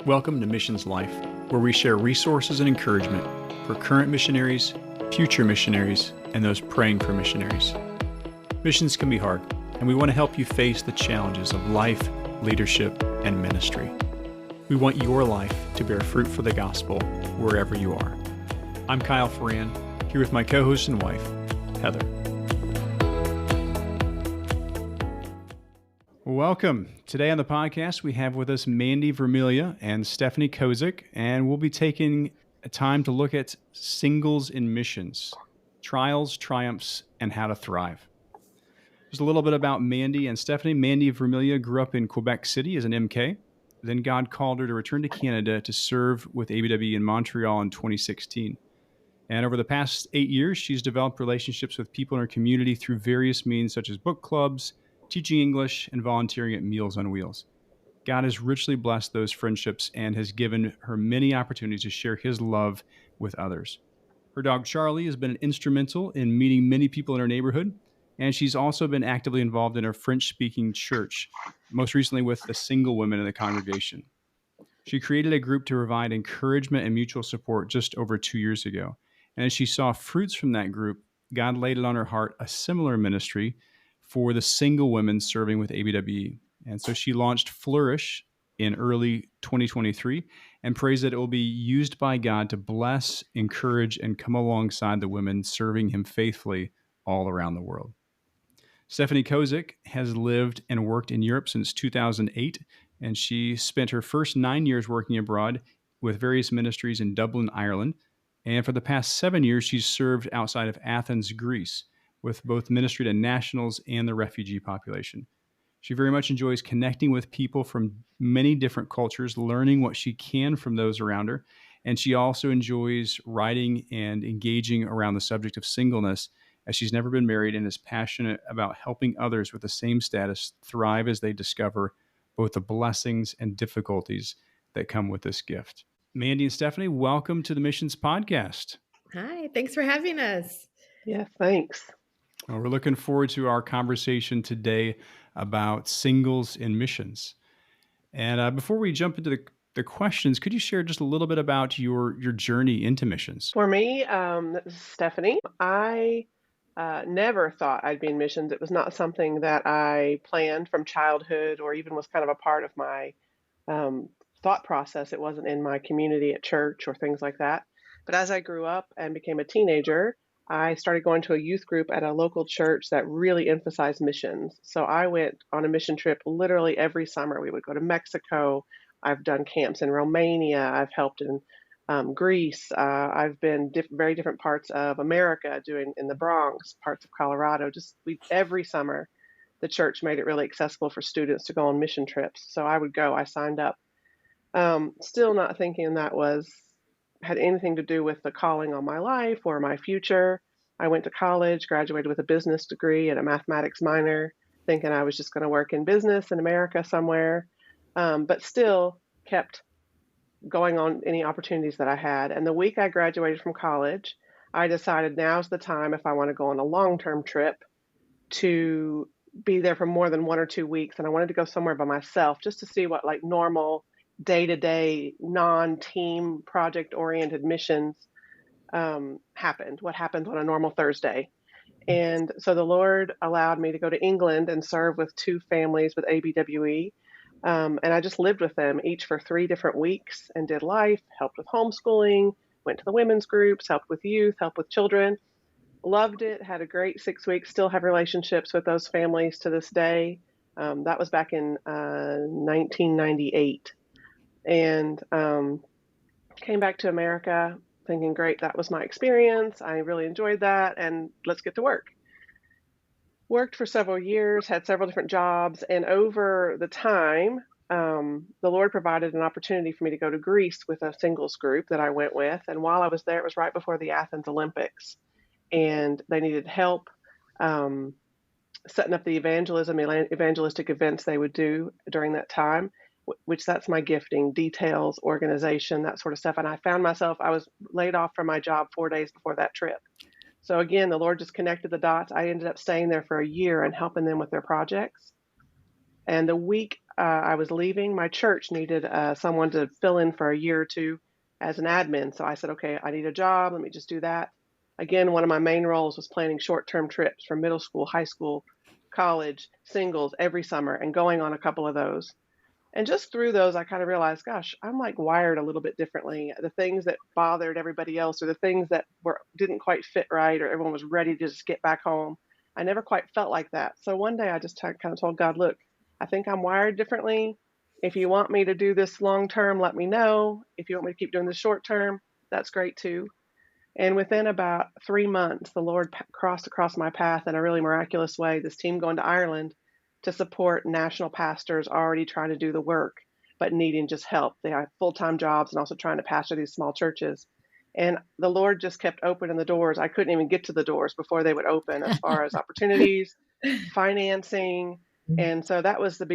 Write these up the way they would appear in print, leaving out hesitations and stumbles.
Welcome to Missions Life, where we share resources and encouragement for current missionaries, future missionaries, and those praying for missionaries. Missions can be hard, and we want to help you face the challenges of life, leadership, and ministry. We want your life to bear fruit for the gospel wherever you are. I'm Kyle Ferran, here with my co-host and wife, Heather. Welcome. Today on the podcast, we have with us Mandi Vermilyea and Stephanie Kozick, and we'll be taking a time to look at singles in missions, trials, triumphs, and how to thrive. Just a little bit about Mandi and Stephanie. Mandi Vermilyea grew up in Quebec City as an MK. Then God called her to return to Canada to serve with ABW in Montreal in 2016. And over the past 8 years, she's developed relationships with people in her community through various means such as book clubs, teaching English, and volunteering at Meals on Wheels. God has richly blessed those friendships and has given her many opportunities to share his love with others. Her dog Charlie has been instrumental in meeting many people in her neighborhood, and she's also been actively involved in her French-speaking church, most recently with the single women in the congregation. She created a group to provide encouragement and mutual support just over 2 years ago. And as she saw fruits from that group, God laid it on her heart a similar ministry for the single women serving with ABWE. And so she launched Flourish in early 2023 and prays that it will be used by God to bless, encourage, and come alongside the women serving him faithfully all around the world. Stephanie Kozick has lived and worked in Europe since 2008, and she spent her first 9 years working abroad with various ministries in Dublin, Ireland. And for the past 7 years, she's served outside of Athens, Greece, with both ministry to nationals and the refugee population. She very much enjoys connecting with people from many different cultures, learning what she can from those around her. And she also enjoys writing and engaging around the subject of singleness, as she's never been married and is passionate about helping others with the same status thrive as they discover both the blessings and difficulties that come with this gift. Mandi and Stephanie, welcome to the Missions Podcast. Hi, thanks for having us. Yeah, thanks. Well, we're looking forward to our conversation today about singles in missions. And before we jump into the questions, could you share just a little bit about your journey into missions? For me, this is Stephanie. I never thought I'd be in missions. It was not something that I planned from childhood or even was kind of a part of my thought process. It wasn't in my community at church or things like that. But as I grew up and became a teenager, I started going to a youth group at a local church that really emphasized missions. So I went on a mission trip literally every summer. We would go to Mexico. I've done camps in Romania. I've helped in Greece. I've been very different parts of America, doing in the Bronx, parts of Colorado. Every summer, the church made it really accessible for students to go on mission trips. So I would go. I signed up, still not thinking that had anything to do with the calling on my life or my future. I went to college, graduated with a business degree and a mathematics minor, thinking I was just going to work in business in America somewhere, but still kept going on any opportunities that I had. And the week I graduated from college, I decided now's the time, if I want to go on a long-term trip, to be there for more than 1 or 2 weeks. And I wanted to go somewhere by myself just to see what like normal day-to-day non-team project-oriented missions happened, what happens on a normal Thursday. And so the Lord allowed me to go to England and serve with 2 families with ABWE. And I just lived with them each for 3 different weeks and did life, helped with homeschooling, went to the women's groups, helped with youth, helped with children. Loved it, had a great 6 weeks, still have relationships with those families to this day. That was back in 1998. And came back to America thinking, great, that was my experience. I really enjoyed that, and let's get to work. Worked for several years, had several different jobs, and over the time, the Lord provided an opportunity for me to go to Greece with a singles group that I went with. And while I was there, it was right before the Athens Olympics, and they needed help setting up the evangelistic events they would do during that time, which that's my gifting, details, organization, that sort of stuff. And I found myself, I was laid off from my job 4 days before that trip. So again, the Lord just connected the dots. I ended up staying there for a year and helping them with their projects. And the week I was leaving. My church needed someone to fill in for a year or two as an admin. So I said, okay, I need a job. Let me just do that. Again, one of my main roles was planning short-term trips from middle school, high school, college, singles every summer, and going on a couple of those. And just through those, I kind of realized, gosh, I'm like wired a little bit differently. The things that bothered everybody else, or the things that were didn't quite fit right, or everyone was ready to just get back home, I never quite felt like that. So one day I just kind of told God, look, I think I'm wired differently. If you want me to do this long term, let me know. If you want me to keep doing this short term, that's great too. And within about 3 months, the Lord crossed across my path in a really miraculous way. This team going to Ireland to support national pastors already trying to do the work, but needing just help. They have full time jobs and also trying to pastor these small churches. And the Lord just kept opening the doors. I couldn't even get to the doors before they would open as far as opportunities, financing. And so that was the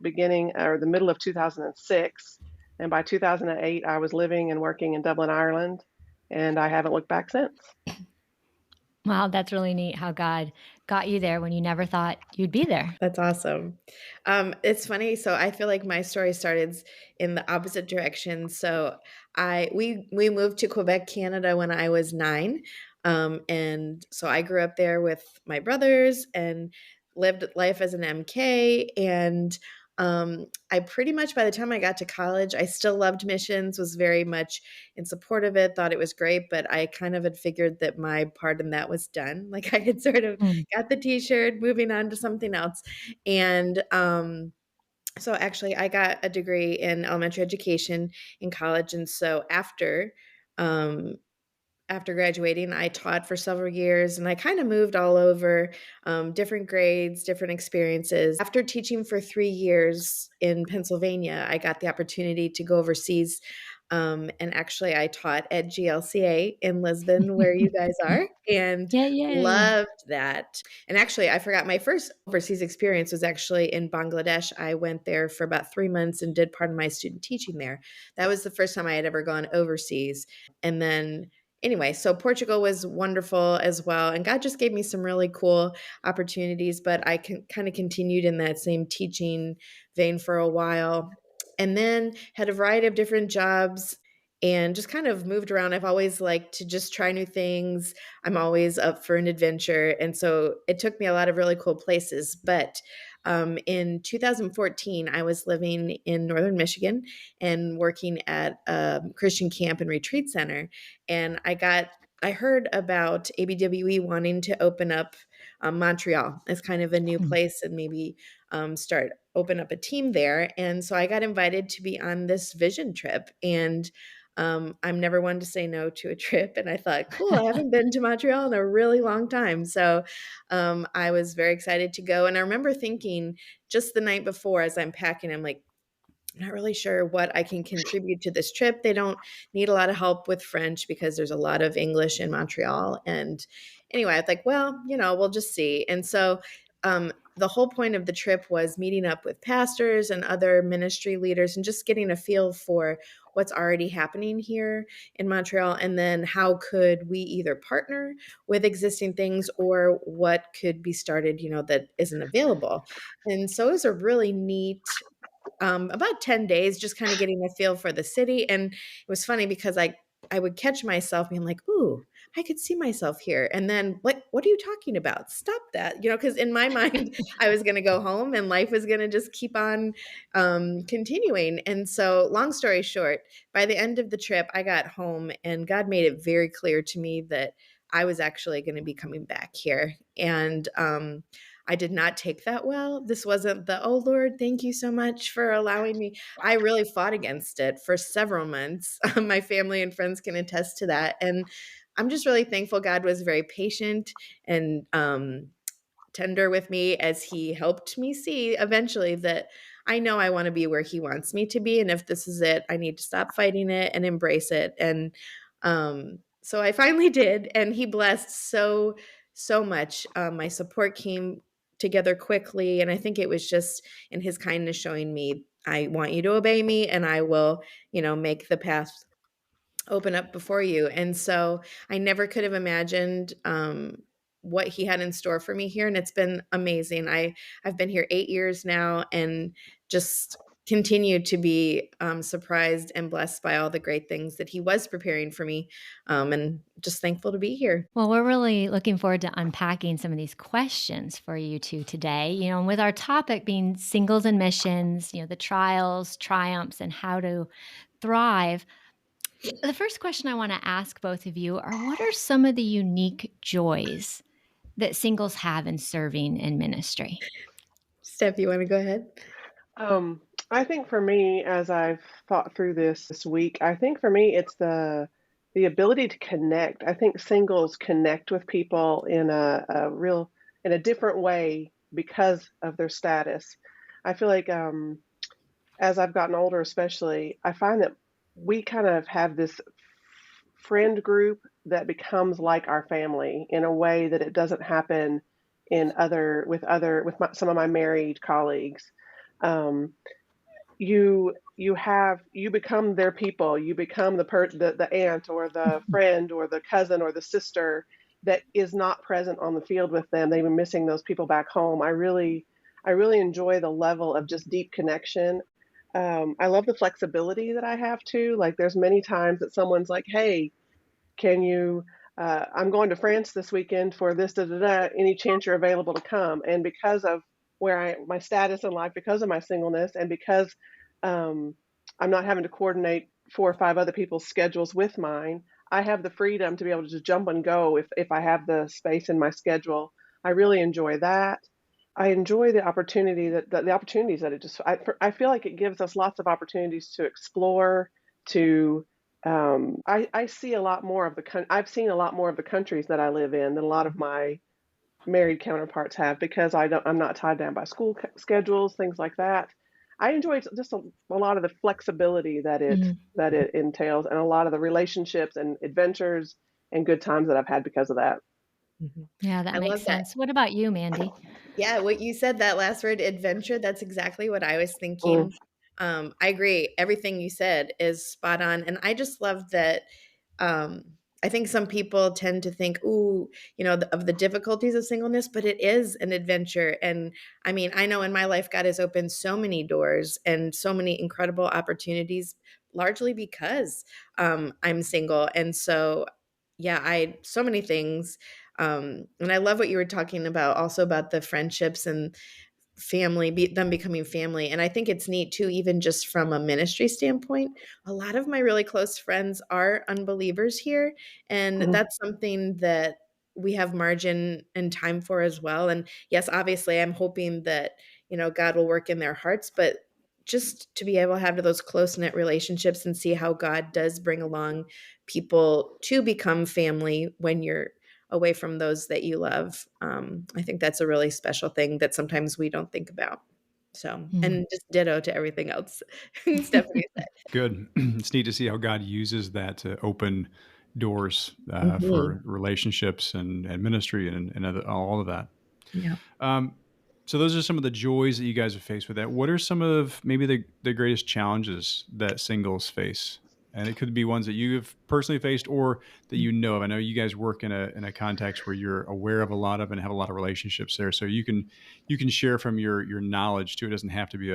beginning or the middle of 2006. And by 2008, I was living and working in Dublin, Ireland, and I haven't looked back since. Wow, that's really neat how God got you there when you never thought you'd be there. That's awesome. It's funny. So I feel like my story started in the opposite direction. So we moved to Quebec, Canada when I was 9. And so I grew up there with my brothers and lived life as an MK. And I pretty much, by the time I got to college, I still loved missions, was very much in support of it, thought it was great, but I kind of had figured that my part in that was done. Like I had sort of Mm. got the t-shirt, moving on to something else. And so actually I got a degree in elementary education in college. And so um, after graduating, I taught for several years and I kind of moved all over, different grades, different experiences. After teaching for 3 years in Pennsylvania, I got the opportunity to go overseas. And actually, I taught at GLCA in Lisbon, where you guys are, and Yay. loved that. And actually, I forgot my first overseas experience was actually in Bangladesh. I went there for about 3 months and did part of my student teaching there. That was the first time I had ever gone overseas. And then anyway, so Portugal was wonderful as well. And God just gave me some really cool opportunities, but I kind of continued in that same teaching vein for a while. And then had a variety of different jobs and just kind of moved around. I've always liked to just try new things. I'm always up for an adventure. And so it took me a lot of really cool places. But in 2014, I was living in Northern Michigan and working at a Christian camp and retreat center. And I heard about ABWE wanting to open up Montreal as kind of a new Hmm. place and maybe open up a team there. And so I got invited to be on this vision trip. And I'm never one to say no to a trip. And I thought, cool, I haven't been to Montreal in a really long time. So I was very excited to go. And I remember thinking just the night before as I'm packing, I'm like, not really sure what I can contribute to this trip. They don't need a lot of help with French because there's a lot of English in Montreal. And anyway, I was like, well, we'll just see. And so the whole point of the trip was meeting up with pastors and other ministry leaders and just getting a feel for what's already happening here in Montreal. And then how could we either partner with existing things or what could be started, that isn't available. And so it was a really neat about 10 days, just kind of getting a feel for the city. And it was funny because I would catch myself being like, ooh, I could see myself here. And then what are you talking about? Stop that. Because in my mind, I was going to go home and life was going to just keep on continuing. And so long story short, by the end of the trip, I got home and God made it very clear to me that I was actually going to be coming back here. And I did not take that well. This wasn't oh Lord, thank you so much for allowing me. I really fought against it for several months. My family and friends can attest to that. And I'm just really thankful God was very patient and tender with me as he helped me see eventually that I know I want to be where he wants me to be. And if this is it, I need to stop fighting it and embrace it. And so I finally did. And he blessed so much. My support came together quickly. And I think it was just in his kindness showing me, I want you to obey me and I will, make the path open up before you. And so I never could have imagined what he had in store for me here. And it's been amazing. I've been here 8 years now and just continue to be surprised and blessed by all the great things that he was preparing for me, and just thankful to be here. Well, we're really looking forward to unpacking some of these questions for you two today. And with our topic being singles and missions, the trials, triumphs, and how to thrive. The first question I want to ask both of you are, what are some of the unique joys that singles have in serving in ministry? Steph, you want to go ahead? Um, I think for me, as I've thought through this week, I think for me it's the ability to connect. I think singles connect with people in in a different way because of their status. I feel like as I've gotten older, especially, I find that we kind of have this friend group that becomes like our family in a way that it doesn't happen in some of my married colleagues. Um, you become their people. You become the aunt or the friend or the cousin or the sister that is not present on the field with them. They've been missing those people back home. I really enjoy the level of just deep connection. I love the flexibility that I have too. Like there's many times that someone's like, "Hey, can you? I'm going to France this weekend for this, da da da. Any chance you're available to come?" And because of my status in life, because of my singleness, and because um, I'm not having to coordinate 4 or 5 other people's schedules with mine, I have the freedom to be able to just jump and go if I have the space in my schedule. I really enjoy that. I enjoy the opportunity the opportunities that I feel like it gives us lots of opportunities to explore, to I see a lot more of I've seen a lot more of the countries that I live in than a lot of my married counterparts have because I'm not tied down by school schedules, things like that. I enjoy just a lot of the flexibility that it entails, and a lot of the relationships and adventures and good times that I've had because of that. Mhm. Yeah, that I makes love that. sense. What about you, Mandy? Yeah, what you said, that last word, adventure, that's exactly what I was Mm, thinking. I agree. Everything you said is spot on. And I just love that. Um, I think some people tend to think, ooh, of the difficulties of singleness, but it is an adventure. And I mean, I know in my life, God has opened so many doors and so many incredible opportunities, largely because I'm single. And so, yeah, so many things. And I love what you were talking about also about the friendships and them becoming family. And I think it's neat too, even just from a ministry standpoint. A lot of my really close friends are unbelievers here. And mm, that's something that we have margin and time for as well. And yes, obviously, I'm hoping that, God will work in their hearts, but just to be able to have those close knit relationships and see how God does bring along people to become family when you're away from those that you love. I think that's a really special thing that sometimes we don't think about. So, Mm. and just ditto to everything else Stephanie said. Good. It's neat to see how God uses that to open doors Mhm. for relationships and ministry and all of that. Yeah. Um, so those are some of the joys that you guys have faced with that. What are some of maybe the greatest challenges that singles face? And it could be ones that you have personally faced or that you know of. I know you guys work in a context where you're aware of a lot of and have a lot of relationships there. So you can share from your knowledge too. It doesn't have to be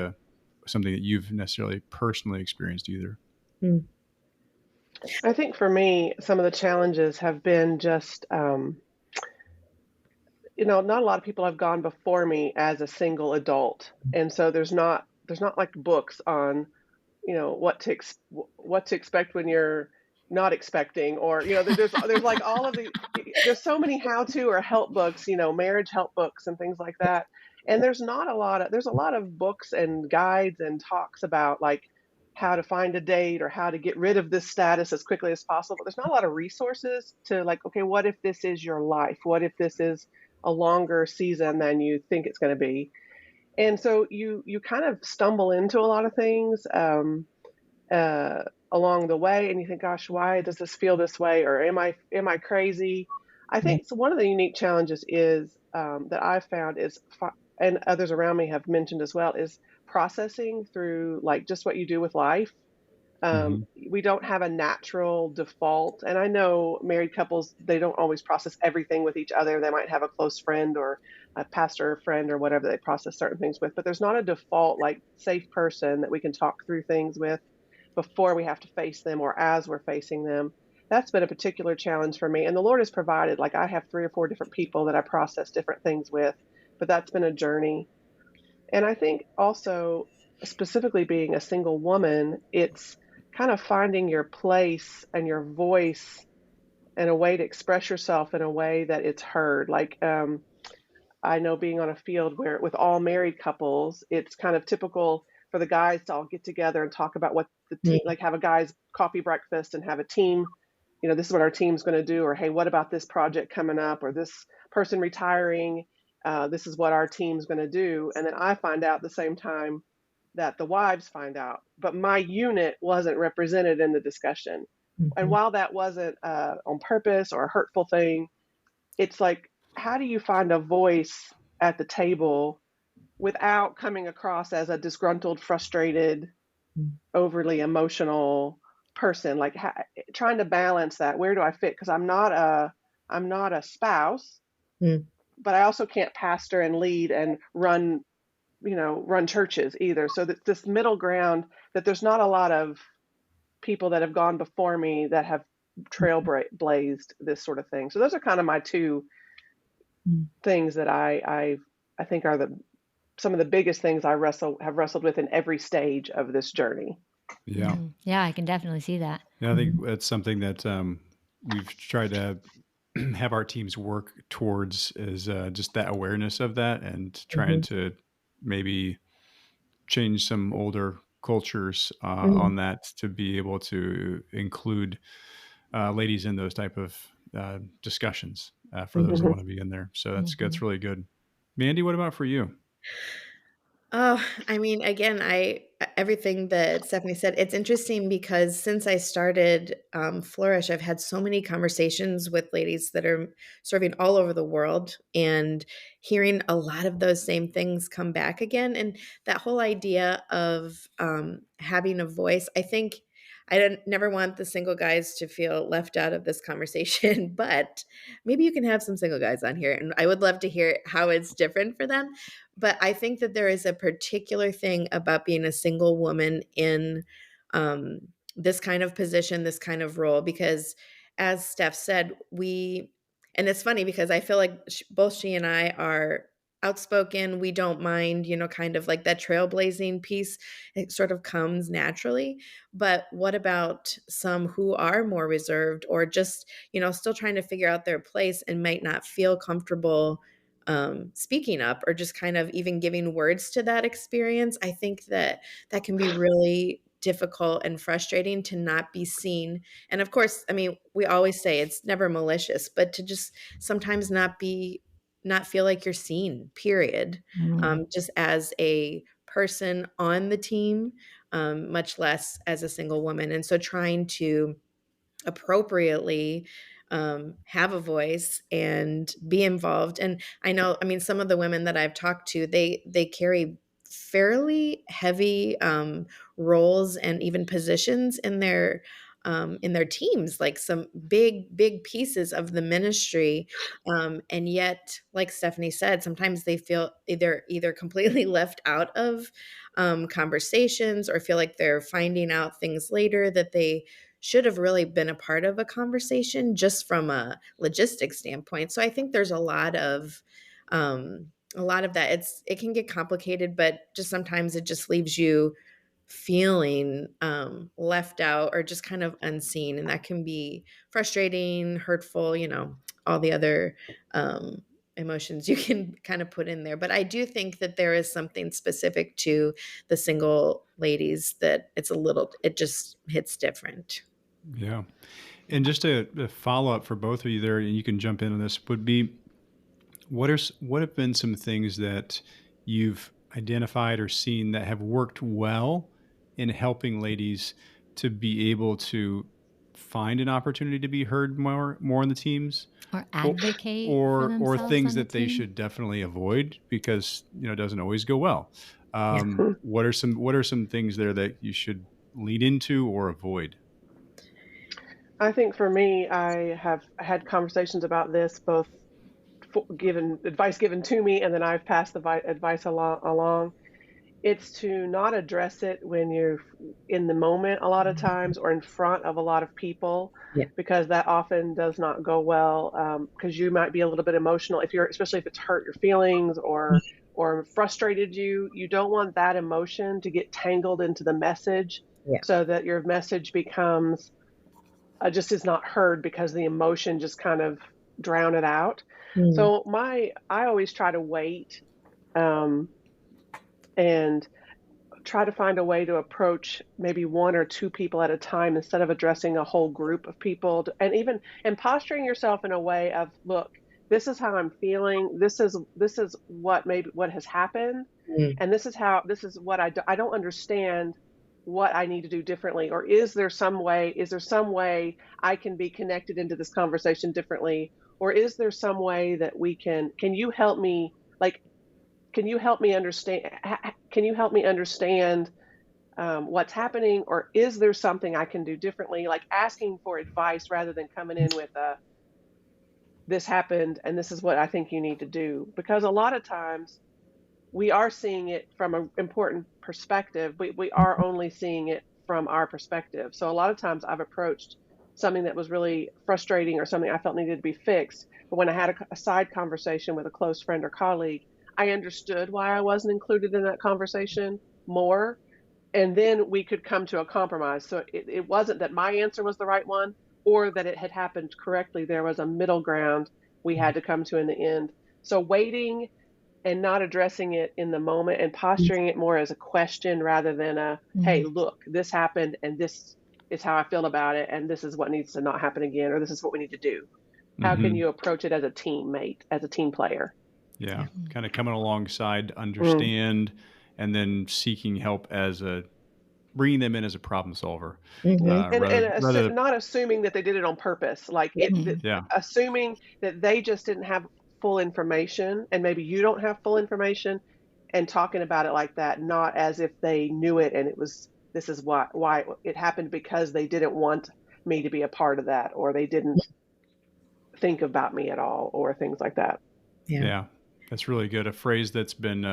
something that you've necessarily personally experienced either. Mm. I think for me, some of the challenges have been just not a lot of people have gone before me as a single adult, and so there's not like books on what to expect when you're not expecting, or there's like all of there's so many how to or help books, marriage help books and things like that. And there's a lot of books and guides and talks about like how to find a date or how to get rid of this status as quickly as possible, but there's not a lot of resources to like, okay, what if this is your life, what if this is a longer season than you think it's going to be. And so you kind of stumble into a lot of things uh, along the way, and you think, "Gosh, why does this feel this way?" Or "Am I crazy?" I think one of the unique challenges is that I've found and others around me have mentioned as well, is processing through like just what you do with life. Hmm. We don't have a natural default, and I know married couples, they don't always process everything with each other. They might have a close friend or a pastor friend or whatever they process certain things with, but there's not a default like safe person that we can talk through things with before we have to face them or as we're facing them. That's been a particular challenge for me. And the Lord has provided, like, I have 3 or 4 different people that I process different things with, but that's been a journey. And I think also, specifically being a single woman, it's kind of finding your place and your voice and a way to express yourself in a way that it's heard. Like, I know being on a field where with all married couples, it's kind of typical for the guys to all get together and talk about what the team, Mm. like have a guys coffee breakfast and have a team, this is what our team's going to do, or hey, what about this project coming up, or this person retiring, this is what our team's going to do. And then I find out at the same time that the wives find out, but my unit wasn't represented in the discussion. And Mhm. while that wasn't on purpose or a hurtful thing, it's like, how do you find a voice at the table without coming across as a disgruntled, frustrated, Mm. overly emotional person? Like, trying to balance that. Where do I fit? Because I'm not a spouse, Mm. but I also can't pastor and lead and run churches either. So that this middle ground, that there's not a lot of people that have gone before me that have trailblazed this sort of thing. So those are kind of my two Mm. things that I think are some of the biggest things I have wrestled with in every stage of this journey. Yeah. Yeah, I can definitely see that. Yeah, I think Mhm. that's something that we've tried to have our teams work towards is just that awareness of that and trying Mhm. to maybe change some older cultures Mhm. on that to be able to include ladies in those type of discussions for those that Mhm. want to be in there. So that's Mhm. really good. Mandy, what about for you? Oh, I mean, again, everything that Stephanie said, it's interesting because since I started Flourish, I've had so many conversations with ladies that are serving all over the world and hearing a lot of those same things come back again. And that whole idea of having a voice, I think I don't never want the single guys to feel left out of this conversation, but maybe you can have some single guys on here, and I would love to hear how it's different for them. But I think that there is a particular thing about being a single woman in um, this kind of position, this kind of role, because as Steph said, and it's funny because I feel like both she and I are outspoken. We don't mind, kind of like that trailblazing piece. It sort of comes naturally. But what about some who are more reserved or just, still trying to figure out their place and might not feel comfortable speaking up or just kind of even giving words to that experience? I think that that can be really difficult and frustrating to not be seen. And of course, I mean, we always say it's never malicious, but to just sometimes not feel like you're seen, period. Mm. Just as a person on the team, much less as a single woman. And so trying to appropriately have a voice and be involved. And I know, I mean, some of the women that I've talked to, they carry fairly heavy roles and even positions in their teams, like some big pieces of the ministry. And yet, like Stephanie said, sometimes they feel either completely left out of conversations or feel like they're finding out things later that they should have really been a part of a conversation just from a logistics standpoint. So I think there's a lot of that. It can get complicated, but just sometimes it just leaves you feeling left out or just kind of unseen, and that can be frustrating, hurtful, all the other um, emotions you can kind of put in there. But I do think that there is something specific to the single ladies that it just hits different. Yeah. And just a follow up for both of you there, and you can jump in on this, would be what have been some things that you've identified or seen that have worked well in helping ladies to be able to find an opportunity to be heard more in the teams, Or or advocate for or themselves things on a that they team. should definitely avoid because it doesn't always go well. Yeah. What are some things there that you should lean into or avoid? I think for me, I have had conversations about this both given advice given to me, and then I've passed the advice along. It's to not address it when you're in the moment a lot of times or in front of a lot of people, Yeah. because that often does not go well, because you might be a little bit emotional if you're, especially if it's hurt your feelings or frustrated you. You don't want that emotion to get tangled into the message, Yeah. so that your message becomes just is not heard because the emotion just kind of drown it out. Mm. So I always try to wait, um, and try to find a way to approach maybe one or two people at a time instead of addressing a whole group of people, and even and posturing yourself in a way of, look, this is how I'm feeling, this is what has happened, Mm. and this is what I don't understand what I need to do differently, or is there some way I can be connected into this conversation differently, or is there some way that can you help me, like, can you help me understand? Can you help me understand what's happening, or is there something I can do differently? Like asking for advice rather than coming in with "This happened, and this is what I think you need to do." Because a lot of times we are seeing it from an important perspective. We are only seeing it from our perspective. So a lot of times I've approached something that was really frustrating or something I felt needed to be fixed. But when I had a side conversation with a close friend or colleague, I understood why I wasn't included in that conversation more. And then we could come to a compromise. So it wasn't that my answer was the right one or that it had happened correctly. There was a middle ground we had to come to in the end. So waiting and not addressing it in the moment and posturing it more as a question rather than hey, Mm. look, this happened and this is how I feel about it, and this is what needs to not happen again, or this is what we need to do. How can Mm-hmm. you approach it as a teammate, as a team player? Yeah. Kind of coming alongside, Mm. understand, and then seeking help bringing them in as a problem solver. Mhm. Rather, Not assuming that they did it on purpose, like Yeah. Mm. yeah. assuming that they just didn't have full information, and maybe you don't have full information, and talking about it like that, not as if they knew it and it was this is why it happened, because they didn't want me to be a part of that, or they didn't think about me at all, or things like that. Yeah. Yeah. That's really good. A phrase that's been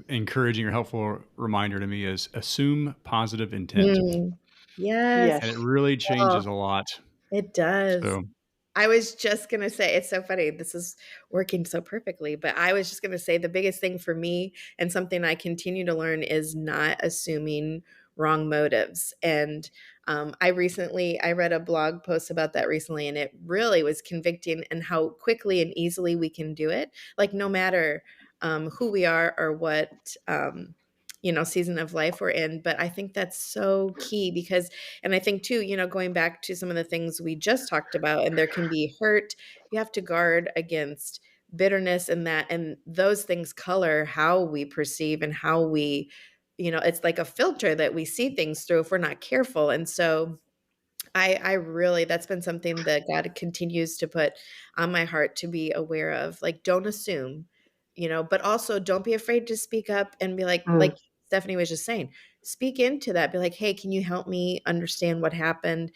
encouraging or helpful reminder to me is assume positive intent. Mm. Yes. And it really Oh, changes a lot. it does. So, I was just gonna say, it's so funny. This is working so perfectly, but I was just gonna say the biggest thing for me and something I continue to learn is not assuming wrong motives. And I read a blog post about that recently, and it really was convicting and how quickly and easily we can do it. Like no matter who we are or what season of life we're in. But I think that's so key because and I think too, going back to some of the things we just talked about, and there can be hurt, you have to guard against bitterness and those things color how we perceive and how it's like a filter that we see things through if we're not careful. And so I really that's been something that God continues to put on my heart to be aware of. Like, don't assume, but also don't be afraid to speak up and be like Mm. Stephanie was just saying, speak into that. Be like, hey, can you help me understand what happened?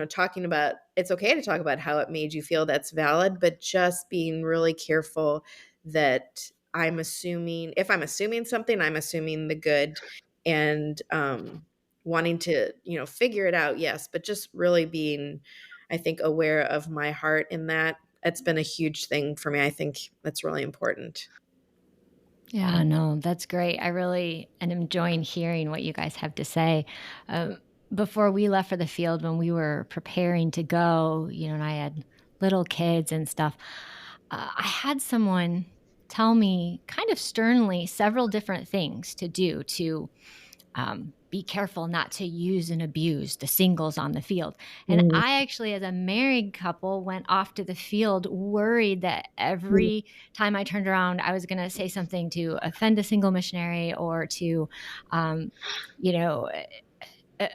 Talking about it's okay to talk about how it made you feel. That's valid, but just being really careful that if I'm assuming something, I'm assuming the good and wanting to figure it out, yes, but just really being, I think, aware of my heart in that. It's been a huge thing for me. I think that's really important. Yeah, no, that's great. I really am enjoying hearing what you guys have to say. Before we left for the field, when we were preparing to go, and I had little kids and stuff, I had someone tell me kind of sternly several different things to do to be careful not to use and abuse the singles on the field. And Mm, I actually, as a married couple, went off to the field worried that mm, every time I turned around, I was going to say something to offend a single missionary or to, um, you know,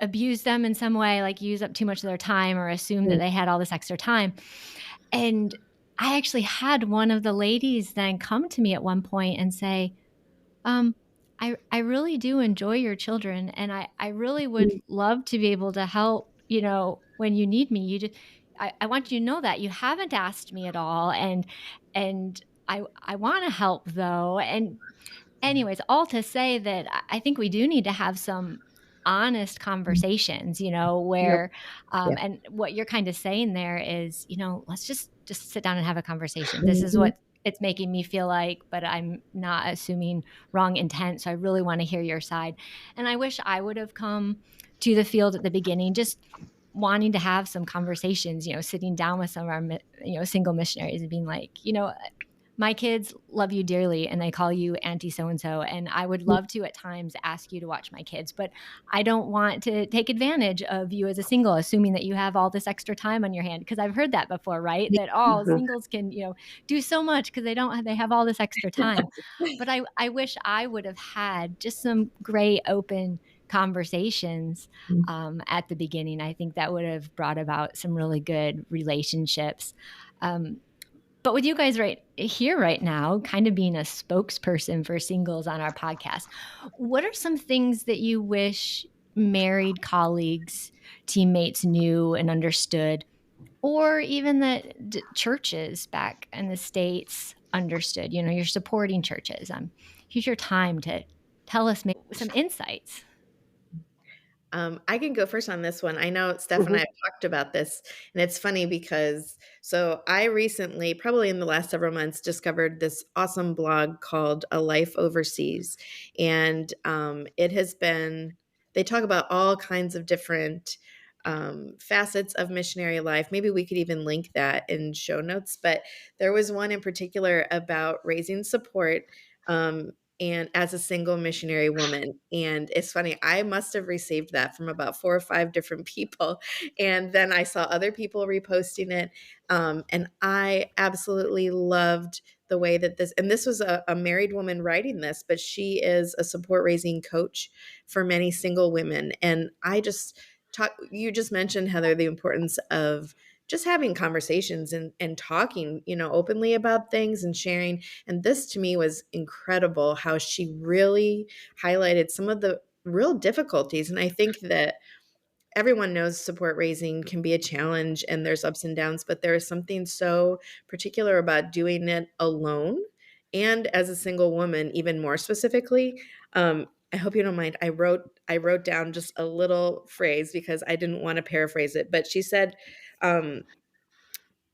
abuse them in some way, like use up too much of their time or assume that mm, they had all this extra time. And I actually had one of the ladies then come to me at one point and say, um, I really do enjoy your children, and I really would mm, love to be able to help, when you need me. I want you to know that you haven't asked me at all, and I want to help though. And anyways, all to say that I think we do need to have some honest conversations, Yep. where, Yeah. and what you're kind of saying there is, let's just sit down and have a conversation. This is Mhm. what it's making me feel like, but I'm not assuming wrong intent. So I really want to hear your side. And I wish I would have come to the field at the beginning, just wanting to have some conversations, sitting down with some of our, single missionaries and being like, my kids love you dearly and they call you Auntie so and so. And I would love to at times ask you to watch my kids, but I don't want to take advantage of you as a single, assuming that you have all this extra time on your hand. Cause I've heard that before, right? That all Mhm. singles can, do so much because they have all this extra time. But I wish I would have had just some great open conversations at the beginning. I think that would have brought about some really good relationships. Um, but with you guys right here, right now, kind of being a spokesperson for singles on our podcast, what are some things that you wish married colleagues, teammates knew and understood, or even that churches back in the States understood? You're supporting churches. Here's your time to tell us maybe some insights. I can go first on this one. I know Steph and I Mhm. have talked about this, and it's funny because so I recently, probably in the last several months, discovered this awesome blog called A Life Overseas. And it has been, they talk about all kinds of different facets of missionary life. Maybe we could even link that in show notes. But there was one in particular about raising support. Um, and as a single missionary woman. And it's funny, I must have received that from about 4 or 5 different people. And then I saw other people reposting it. And I absolutely loved the way that and this was a married woman writing this, but she is a support raising coach for many single women. And you just mentioned, Heather, the importance of just having conversations and talking, openly about things and sharing. And this to me was incredible how she really highlighted some of the real difficulties. And I think that everyone knows support raising can be a challenge and there's ups and downs, but there is something so particular about doing it alone and as a single woman, even more specifically. I hope you don't mind. I wrote down just a little phrase because I didn't want to paraphrase it, but she said, um,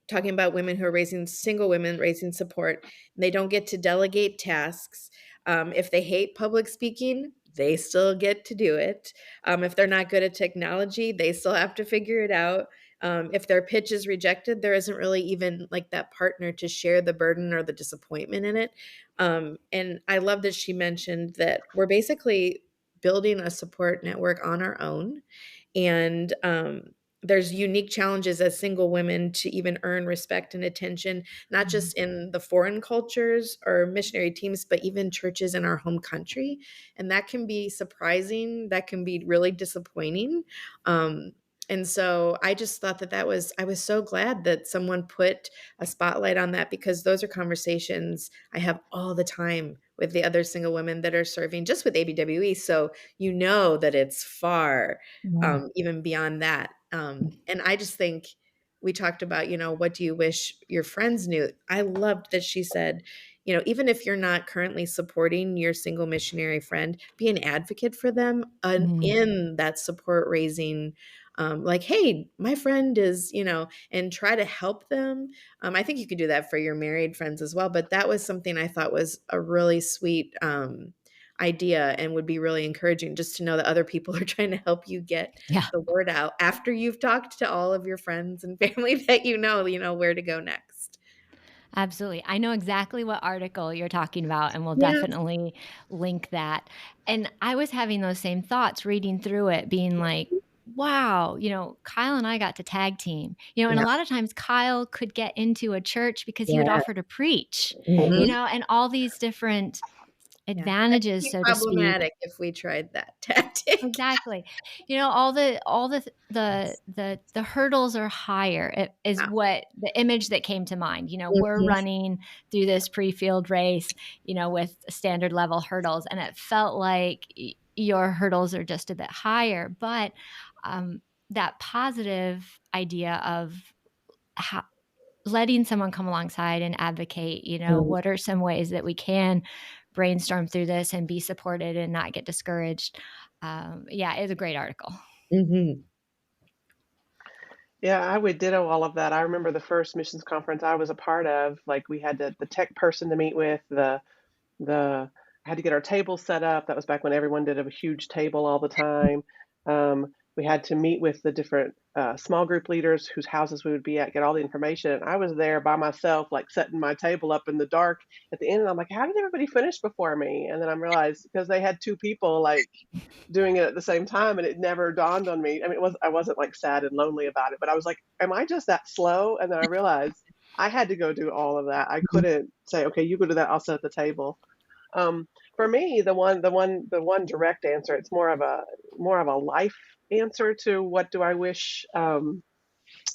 talking about women who are raising single women raising support, and they don't get to delegate tasks. If they hate public speaking, they still get to do it. If they're not good at technology, they still have to figure it out. If their pitch is rejected, there isn't really even like that partner to share the burden or the disappointment in it. And I love that she mentioned that we're basically building a support network on our own, and there's unique challenges as single women to even earn respect and attention, not just in the foreign cultures or missionary teams, but even churches in our home country. And that can be surprising. That can be really disappointing. Um, and so I just thought I was so glad that someone put a spotlight on that, because those are conversations I have all the time with the other single women that are serving just with ABWE. So you know that it's far Yeah. even beyond that. And I just think we talked about, what do you wish your friends knew? I loved that she said, even if you're not currently supporting your single missionary friend, be an advocate for them Mhm. in that support raising. Like, hey, my friend is, and try to help them. I think you could do that for your married friends as well. But that was something I thought was a really sweet idea and would be really encouraging, just to know that other people are trying to help you get Yeah. the word out after you've talked to all of your friends and family that where to go next. Absolutely. I know exactly what article you're talking about, and we'll Yeah. definitely link that. And I was having those same thoughts reading through it, being like, wow, Kyle and I got to tag team, and a Yeah. lot of times Kyle could get into a church because he would Yeah. offer to preach, Mhm. and all these different Yeah. That could advantages, be so to speak. problematic if we tried that tactic. Exactly. All the hurdles are higher, is Yeah. what the image that came to mind. We're Mhm. running through this pre-field race, with standard level hurdles, and it felt like your hurdles are just a bit higher, but that positive idea of letting someone come alongside and advocate, what are some ways that we can brainstorm through this and be supported and not get discouraged. It's a great article. Mm-hmm. Yeah, I would ditto all of that. I remember the first missions conference I was a part of, like we had the tech person to meet with, the had to get our table set up. That was back when everyone did a huge table all the time. We had to meet with the different small group leaders whose houses we would be at, get all the information. I was there by myself, like setting my table up in the dark at the end, and I'm like, how did everybody finish before me? And then I realized because they had two people like doing it at the same time, and it never dawned on me. I mean, I wasn't like sad and lonely about it, but I was like, am I just that slow? And then I realized I had to go do all of that. I couldn't say, okay, you go do that, I'll sit at the table. Um, for me, the one direct answer, it's more of a life answer to what do I wish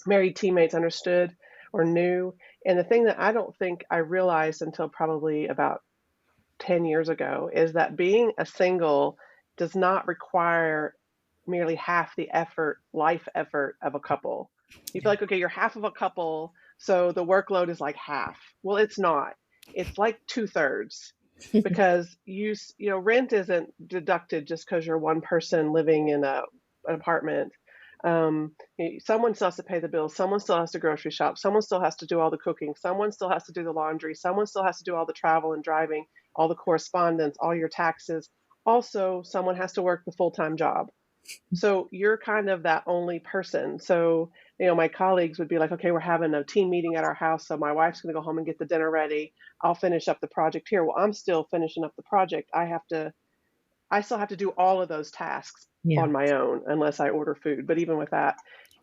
married teammates understood or knew. And the thing that I don't think I realized until probably about 10 years ago is that being a single does not require merely half the life effort of a couple. You feel like, okay, you're half of a couple, so the workload is like half. Well, it's not. It's like two-thirds because rent isn't deducted just because you're one person living in an apartment. Someone still has to pay the bills. Someone still has to grocery shop. Someone still has to do all the cooking. Someone still has to do the laundry. Someone still has to do all the travel and driving, all the correspondence, all your taxes. Also, someone has to work the full-time job. So you're kind of that only person. So, my colleagues would be like, okay, we're having a team meeting at our house. So my wife's going to go home and get the dinner ready. I'll finish up the project here. Well, I'm still finishing up the project. I still have to do all of those tasks on my own unless I order food. But even with that,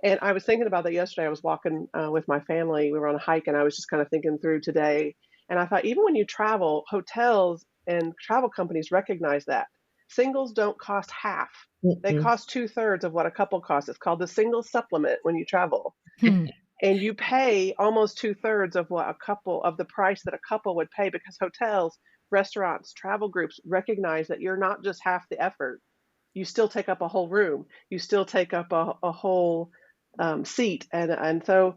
and I was thinking about that yesterday. I was walking with my family. We were on a hike, and I was just kind of thinking through today. And I thought, even when you travel, hotels and travel companies recognize that singles don't cost half. They cost two-thirds of what a couple costs. It's called the single supplement when you travel. And you pay almost two-thirds of the price that a couple would pay because hotels, restaurants, travel groups recognize that you're not just half the effort. You still take up a whole room. You still take up a whole seat. And so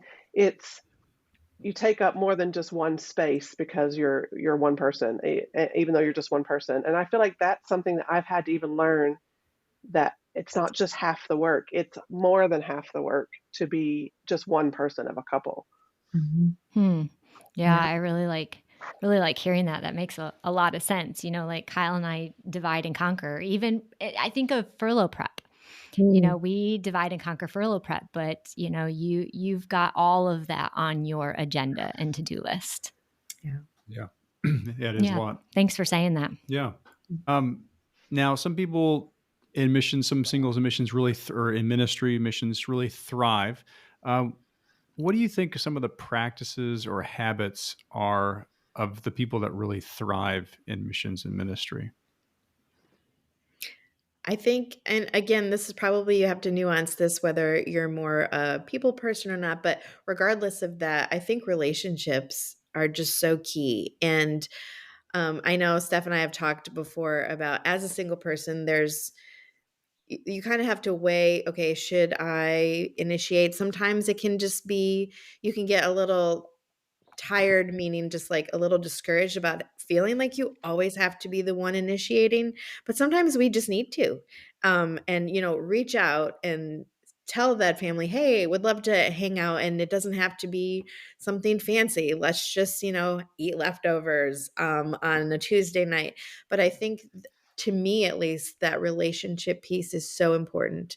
you take up more than just one space because you're one person, even though you're just one person. And I feel like that's something that I've had to even learn, that it's not just half the work, it's more than half the work to be just one person of a couple. Yeah, I really like hearing that. That makes a lot of sense. Like Kyle and I divide and conquer. Even I think of furlough prep. We divide and conquer furlough prep, but you've got all of that on your agenda and to-do list. Yeah, it is a lot. Thanks for saying that. Yeah. Now, some people in missions, some singles in missions or in ministry missions really thrive. What do you think some of the practices or habits are of the people that really thrive in missions and ministry? I think, and again, this is probably, you have to nuance this whether you're more a people person or not, but regardless of that, I think relationships are just so key. And I know Steph and I have talked before about, as a single person, you kind of have to weigh, okay, should I initiate? Sometimes it can just be, you can get a little tired, meaning just like a little discouraged about feeling like you always have to be the one initiating, but sometimes we just need to. And reach out and tell that family, hey, would love to hang out, and it doesn't have to be something fancy. Let's just eat leftovers on a Tuesday night. But I think to me, at least, that relationship piece is so important.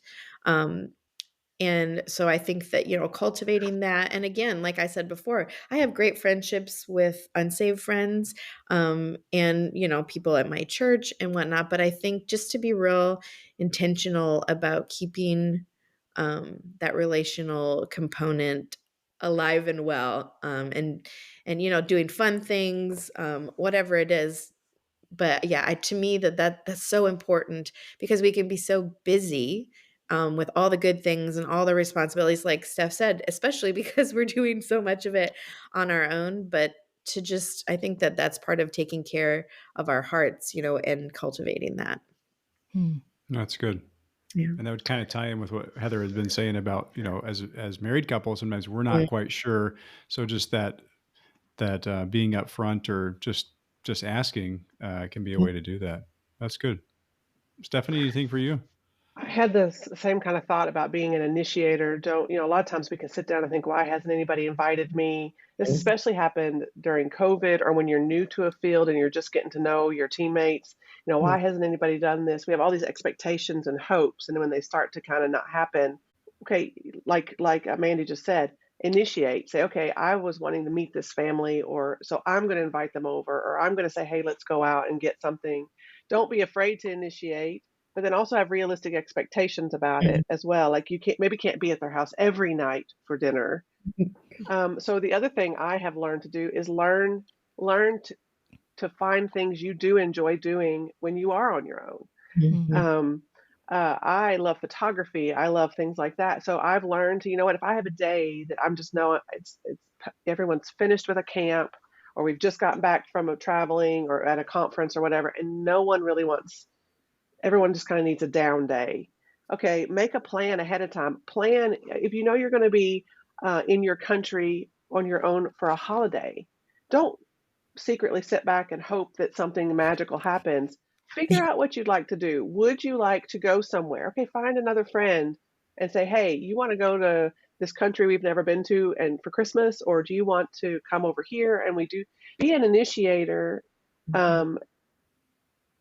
And so I think that, cultivating that. And again, like I said before, I have great friendships with unsaved friends, and, people at my church and whatnot. But I think just to be real intentional about keeping that relational component alive and well, and doing fun things, whatever it is. But yeah, to me, that's so important, because we can be so busy with all the good things and all the responsibilities, like Steph said, especially because we're doing so much of it on our own. But I think that that's part of taking care of our hearts, and cultivating that. That's good. Yeah. And that would kind of tie in with what Heather has been saying about, as married couples, sometimes we're not quite sure. So just that being upfront or just asking can be a way to do that. That's good. Stephanie, anything for you? I had this same kind of thought about being an initiator. A lot of times we can sit down and think, why hasn't anybody invited me? This especially happened during COVID or when you're new to a field and you're just getting to know your teammates. Why hasn't anybody done this? We have all these expectations and hopes. And when they start to kind of not happen, okay, like Mandy just said, initiate, say, okay, I was wanting to meet this family, or so I'm going to invite them over, or I'm going to say, hey, let's go out and get something. Don't be afraid to initiate, but then also have realistic expectations about it as well. Like you can't be at their house every night for dinner. So the other thing I have learned to do is learn to find things you do enjoy doing when you are on your own. Mhm. I love photography. I love things like that. So I've learned to, if I have a day that I'm just know it's everyone's finished with a camp, or we've just gotten back from a traveling or at a conference or whatever, and no one really wants. Everyone just kind of needs a down day. Okay, make a plan ahead of time. Plan if you know you're going to be in your country on your own for a holiday. Don't secretly sit back and hope that something magical happens. Figure out what you'd like to do. Would you like to go somewhere? Okay, find another friend and say, hey, you want to go to this country we've never been to and for Christmas, or do you want to come over here and we do be an initiator,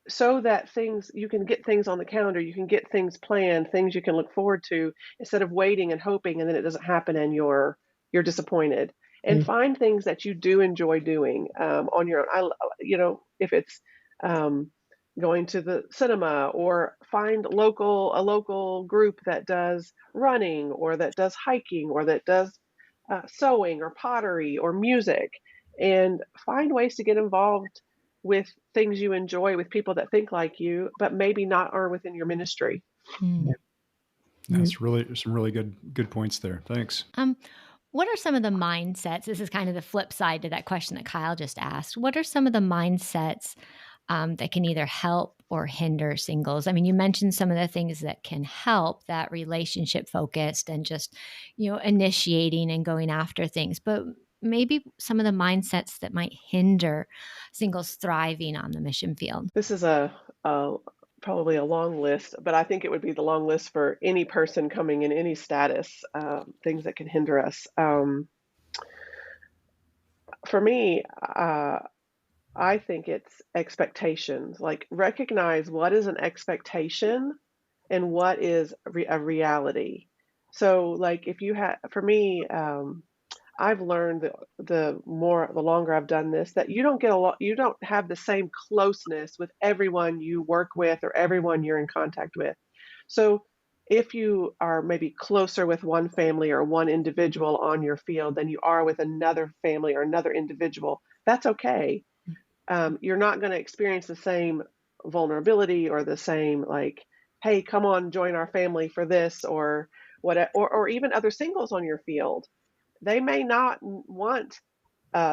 so that you can get things on the calendar, you can get things planned, things you can look forward to, instead of waiting and hoping and then it doesn't happen and you're disappointed. And find things that you do enjoy doing on your own. If it's going to the cinema, or find a local group that does running, or that does hiking, or that does sewing or pottery or music, and find ways to get involved with things you enjoy with people that think like you, but maybe not are within your ministry. That's really some really good points there. Thanks. What are some of the mindsets? This is kind of the flip side to that question that Kyle just asked. What are some of the mindsets that can either help or hinder singles? I mean, you mentioned some of the things that can help, that relationship focused and just, initiating and going after things, but maybe some of the mindsets that might hinder singles thriving on the mission field. This is probably a long list, but I think it would be the long list for any person coming in any status, things that can hinder us. For me, I think it's expectations. Like, recognize what is an expectation and what is a reality. So, like, for me, I've learned the longer I've done this, that you don't have the same closeness with everyone you work with or everyone you're in contact with. So if you are maybe closer with one family or one individual on your field than you are with another family or another individual, that's okay. You're not going to experience the same vulnerability or the same, like, hey, come on, join our family for this, or what, or even other singles on your field. They may not want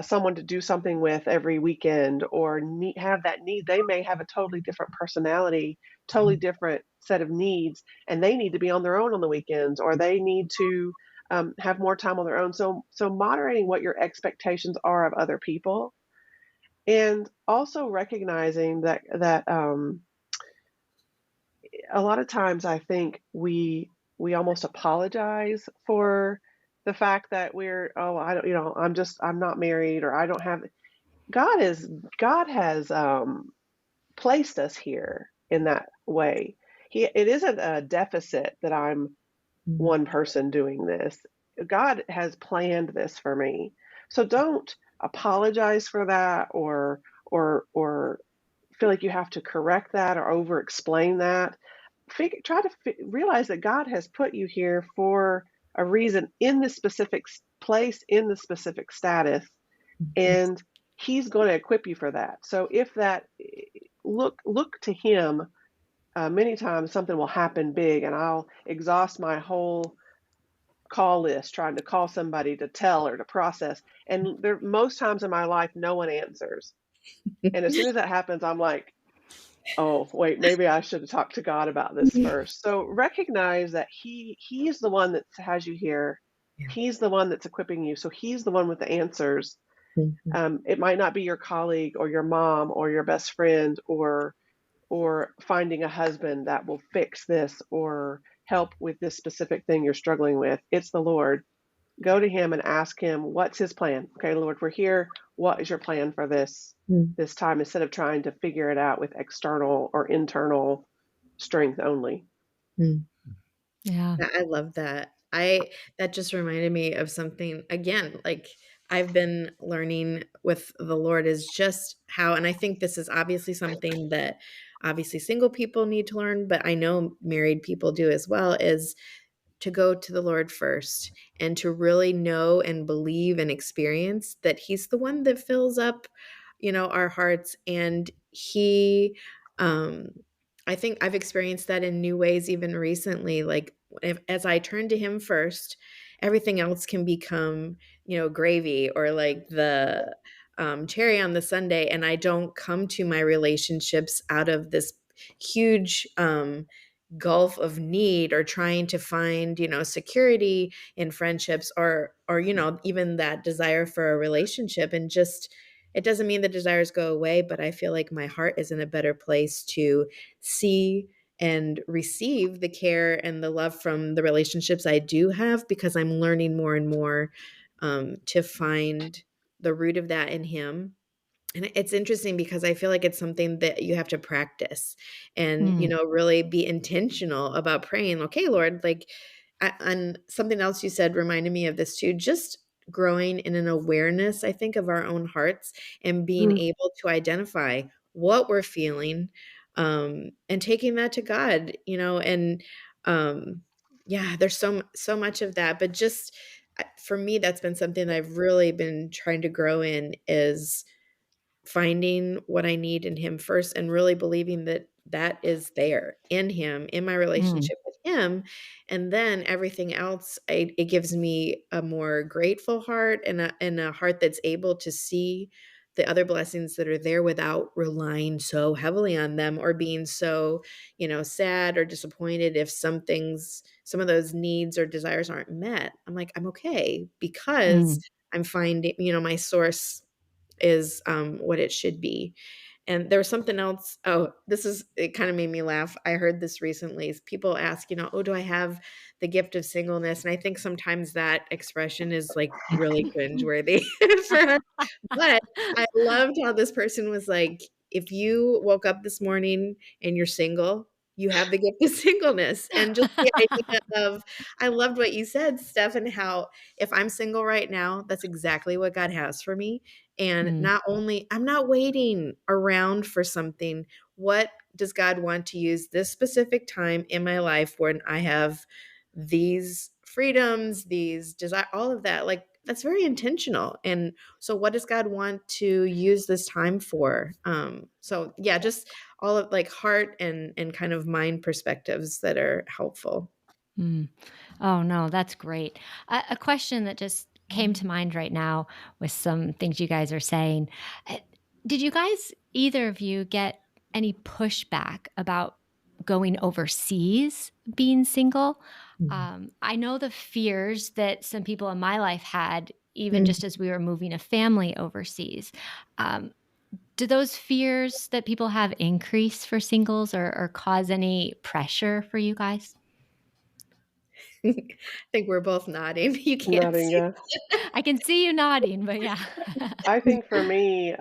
someone to do something with every weekend, or have that need. They may have a totally different personality, totally different set of needs, and they need to be on their own on the weekends, or they need to have more time on their own. So moderating what your expectations are of other people, and also recognizing that a lot of times I think we almost apologize for the fact that I don't, I'm not married, or I don't have. God has placed us here in that way. It isn't a deficit that I'm one person doing this. God has planned this for me. So don't apologize for that, or feel like you have to correct that or over explain that. Try to realize that God has put you here for a reason, in this specific place, in the specific status, and He's going to equip you for that. So if that, look to Him. Many times something will happen big, and I'll exhaust my whole call list trying to call somebody to tell or to process. And most times in my life, no one answers. And as soon as that happens, I'm like, Oh, wait, maybe I should have talked to God about this first. So recognize that he's the one that has you here. Yeah. He's the one that's equipping you. So he's the one with the answers. Mhm. It might not be your colleague or your mom or your best friend or finding a husband that will fix this or help with this specific thing you're struggling with. It's the Lord. Go to him and ask him, what's his plan? Okay, Lord, we're here. What is your plan for this time, instead of trying to figure it out with external or internal strength only? Mm. Yeah. I love that. That just reminded me of something again, like I've been learning with the Lord is just how, and I think this is obviously something that obviously single people need to learn, but I know married people do as well, is to go to the Lord first and to really know and believe and experience that he's the one that fills up, our hearts. And um I think I've experienced that in new ways even recently. Like as I turn to him first, everything else can become, gravy or like the cherry on the sundae. And I don't come to my relationships out of this huge gulf of need or trying to find, security in friendships or even that desire for a relationship. And just it doesn't mean the desires go away, but I feel like my heart is in a better place to see and receive the care and the love from the relationships I do have, because I'm learning more and more to find the root of that in him. And it's interesting because I feel like it's something that you have to practice and, Mm. really be intentional about praying. Okay, Lord, like, and something else you said reminded me of this too, just growing in an awareness, I think, of our own hearts and being Mm. able to identify what we're feeling, and taking that to God, and, yeah, there's so much of that, but just for me, that's been something I've really been trying to grow in is finding what I need in him first and really believing that that is there in him, in my Mm. relationship with him. And then everything else, it gives me a more grateful heart and a heart that's able to see the other blessings that are there without relying so heavily on them or being so, sad or disappointed if some of those needs or desires aren't met. I'm like, I'm okay because Mm. I'm finding, my source is what it should be. And there was something else. Oh, it kind of made me laugh. I heard this recently. People ask, oh, do I have the gift of singleness? And I think sometimes that expression is like really cringeworthy for us. But I loved how this person was like, if you woke up this morning and you're single, you have the gift of singleness. And just the idea of, I loved what you said, Steph, and how if I'm single right now, that's exactly what God has for me. And Mm. not only, I'm not waiting around for something. What does God want to use this specific time in my life when I have these freedoms, these desire, all of that? Like that's very intentional. And so what does God want to use this time for? So yeah, just all of like heart and kind of mind perspectives that are helpful. Mm. Oh, no, that's great. A question that just came to mind right now with some things you guys are saying. Uh, Did you guys, either of you, get any pushback about going overseas, being single? I know the fears that some people in my life had, even Mhm. just as we were moving a family overseas. Um, do those fears that people have increase for singles or cause any pressure for you guys? I think we're both nodding. You can't Nodding, see. yeah. I can see you nodding, but yeah. I think for me,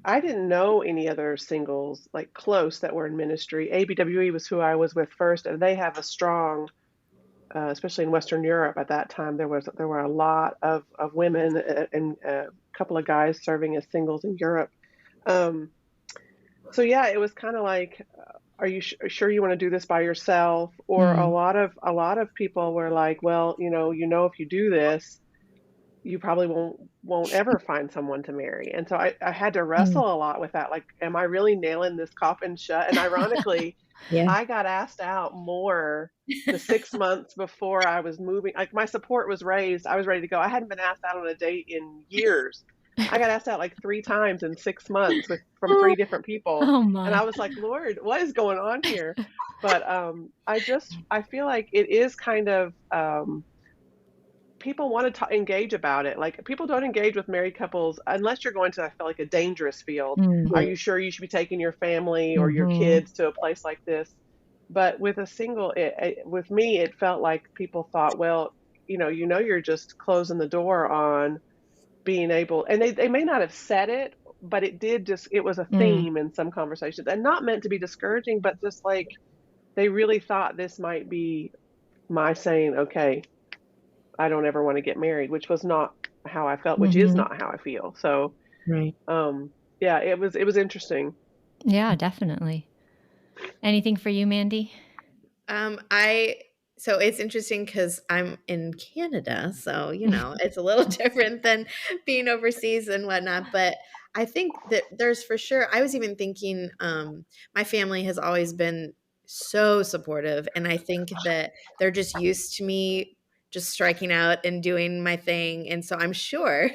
I didn't know any other singles like close that were in ministry. ABWE was who I was with first, and they have a strong, especially in Western Europe at that time. There were a lot of women and a couple of guys serving as singles in Europe. Um, so yeah, it was kind of like, are you sure you want to do this by yourself? Or a Mm, lot of people were like, well, if you do this, you probably won't ever find someone to marry. And so I had to Mm. wrestle a lot with that. Like, am I really nailing this coffin shut? And ironically, Yeah. I got asked out more the 6 months before I was moving. Like my support was raised. I was ready to go. I hadn't been asked out on a date in years. I got asked out like 3 times in 6 months from 3 different people, Oh and my. I was like, "Lord, what is going on here?" But, I feel like it is kind of, people wanna engage about it, like, people don't engage with married couples unless you're going to, I feel like, a dangerous field. Mm. Are Mhm. you sure you should be taking your family or your Mhm. kids to a place like this? But with a single with me, it felt like people thought, "Well, you're just closing the door on being able," and they may not have said it, but it was a Mm. theme in some conversations, and not meant to be discouraging, but just like they really thought this might be my saying, "Okay, I don't ever wanna get married," which was not how I felt, which is Mhm. not how I feel. So, Right. yeah, it was interesting. Yeah, definitely. Anything for you, Mandy? I so it's interesting because I'm in Canada, so it's a little different than being overseas and whatnot. But I think that there's for sure. I was even thinking, my family has always been so supportive, and I think that they're just used to me just striking out and doing my thing, and so I'm sure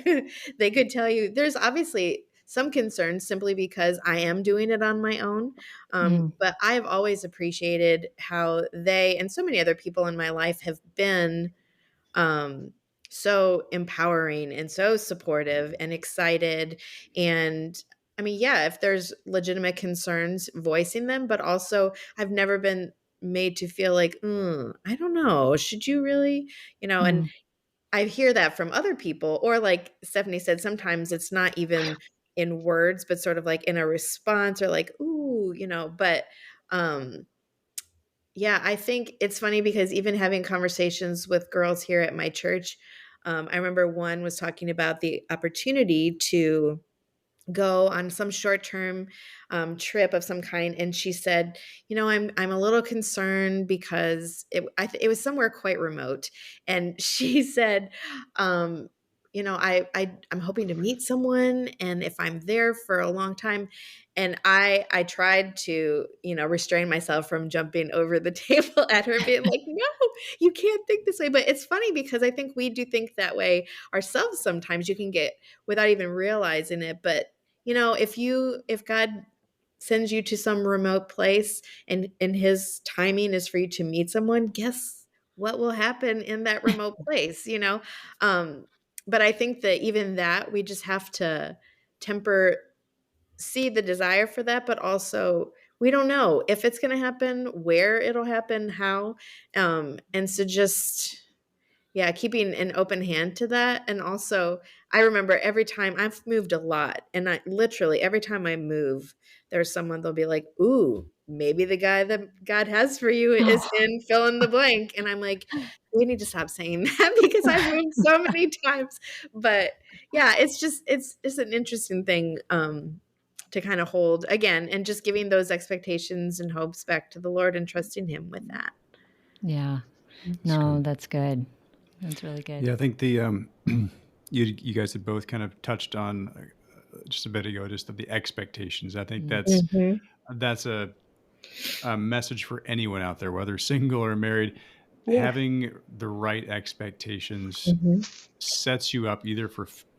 they could tell you there's obviously some concerns simply because I am doing it on my own. Mm. But I've always appreciated how they and so many other people in my life have been um, so empowering and so supportive and excited. And I mean, yeah, if there's legitimate concerns, voicing them, but also I've never been made to feel like, I don't know, should you really, and Mm. I hear that from other people, or like Stephanie said, sometimes it's not even in words, but sort of like in a response or like, ooh, but um yeah, I think it's funny because even having conversations with girls here at my church, I remember one was talking about the opportunity to go on some short-term trip of some kind, and she said, I'm a little concerned because it was somewhere quite remote, and she said, I'm hoping to meet someone, and if I'm there for a long time, and I tried to restrain myself from jumping over the table at her, being like, no, you can't think this way. But it's funny because I think we do think that way ourselves sometimes. You can get without even realizing it, but if God sends you to some remote place and his timing is for you to meet someone, guess what will happen in that remote place, um but I think that even that we just have to temper, see the desire for that, but also we don't know if it's going to happen, where it'll happen, how, and so just yeah, keeping an open hand to that. And also, I remember every time I've moved a lot, and I literally every time I move, there's someone they'll be like, "Ooh, maybe the guy that God has for you is in fill in the blank." And I'm like, we need to stop saying that because I've moved so many times. But yeah, it's an interesting thing to kind of hold again, and just giving those expectations and hopes back to the Lord and trusting Him with that. Yeah. That's No, good. that's good. That's really good. Yeah, I think the you guys had both kind of touched on just a bit ago, just of the expectations. I think Mm. Mhm. that's a message for anyone out there, whether single or married. Yeah. Having the right expectations Mhm. sets you up either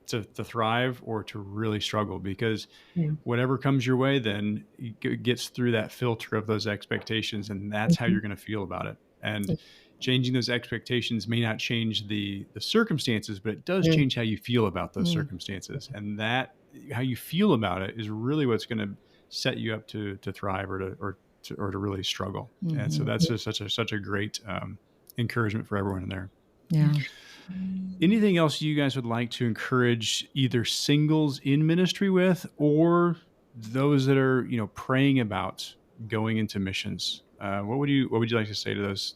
to thrive or to really struggle, because Yeah. whatever comes your way then gets through that filter of those expectations, and that's how Mhm. you're going to feel about it. And changing those expectations may not change the circumstances, but it does Mhm. change how you feel about those Mm. circumstances, and that how you feel about it is really what's going to set you up to thrive or to really struggle. And so Mhm. that's just such a great encouragement for everyone in there. Yeah. Yeah. Anything else you guys would like to encourage either singles in ministry with, or those that are praying about going into missions? What would you like to say to those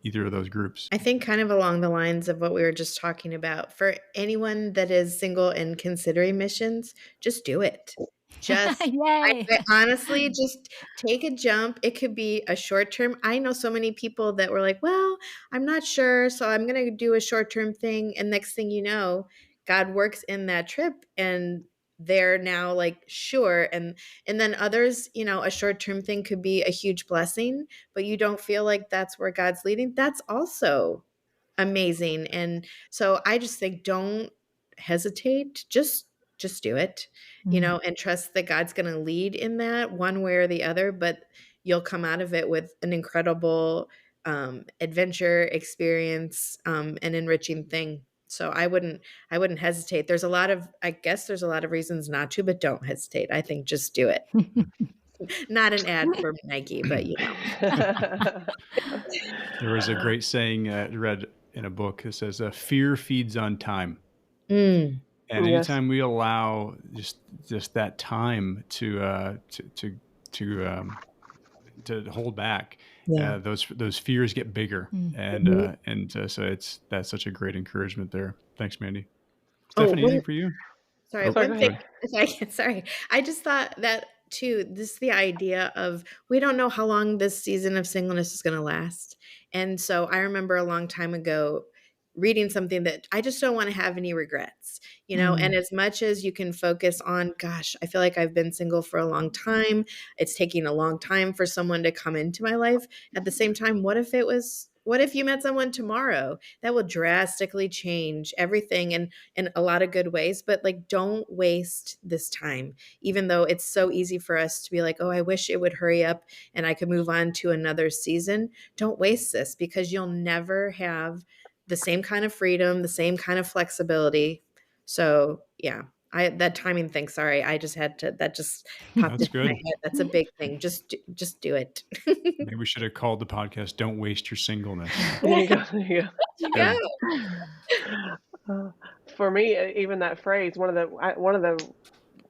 either of those groups? I think kind of along the lines of what we were just talking about. For anyone that is single and considering missions, just do it. Just Yay. I honestly just take a jump. It could be a short term. I know so many people that were like, "Well, I'm not sure, so I'm going to do a short term thing." And next thing you know, God works in that trip and they're now like, "Sure." And then others, a short term thing could be a huge blessing, but you don't feel like that's where God's leading. That's also amazing. And so I just think don't hesitate. Just just do it, Mm. and trust that God's going to lead in that one way or the other, but you'll come out of it with an incredible adventure experience, an enriching thing. So I wouldn't hesitate. I guess there's a lot of reasons not to, but don't hesitate. I think just do it. Not an ad for Nike, but There was a great saying I read in a book that says, "Fear feeds on time." Mm, And Yes. anytime we allow just that time to hold back, yeah. those fears get bigger, Mm. and Mhm. so that's such a great encouragement there. Thanks, Mandy. Oh, Stephanie, anything for you? sorry, Oh, Sorry, go one thing, ahead. sorry. if I can, sorry. I just thought that too, this the idea of we don't know how long this season of singleness is going to last. And so I remember a long time ago reading something that I just don't want to have any regrets, and Mm. as much as you can focus on, gosh, I feel like I've been single for a long time. It's taking a long time for someone to come into my life. At the same time, what if you met someone tomorrow that will drastically change everything in a lot of good ways, but like don't waste this time, even though it's so easy for us to be like, oh, I wish it would hurry up and I could move on to another season. Don't waste this, because you'll never have the same kind of freedom, the same kind of flexibility. So yeah, that timing thing, sorry, I just had to, that just popped That's into my good. head. That's a big thing. Just do it. Maybe we should have called the podcast "Don't Waste Your Singleness." There you go. There you go. You go. Good. Uh, for me, even that phrase, one of the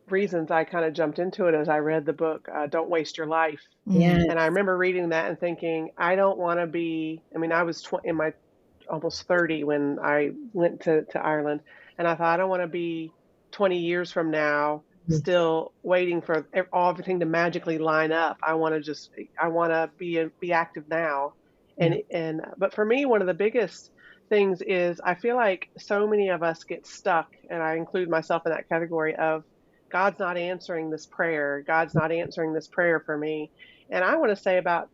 reasons I kind of jumped into it is I read the book "Don't Waste Your Life," Mm. and I Yes. remember reading that and thinking, I don't want to be. I mean, I was in my almost 30 when I went to Ireland, and I thought I don't want to be 20 years from now still waiting for everything to magically line up. I want to be active now, Yeah. and but for me, one of the biggest things is I feel like so many of us get stuck, and I include myself in that category of God's not answering this prayer. God's not answering this prayer for me. And I want to say about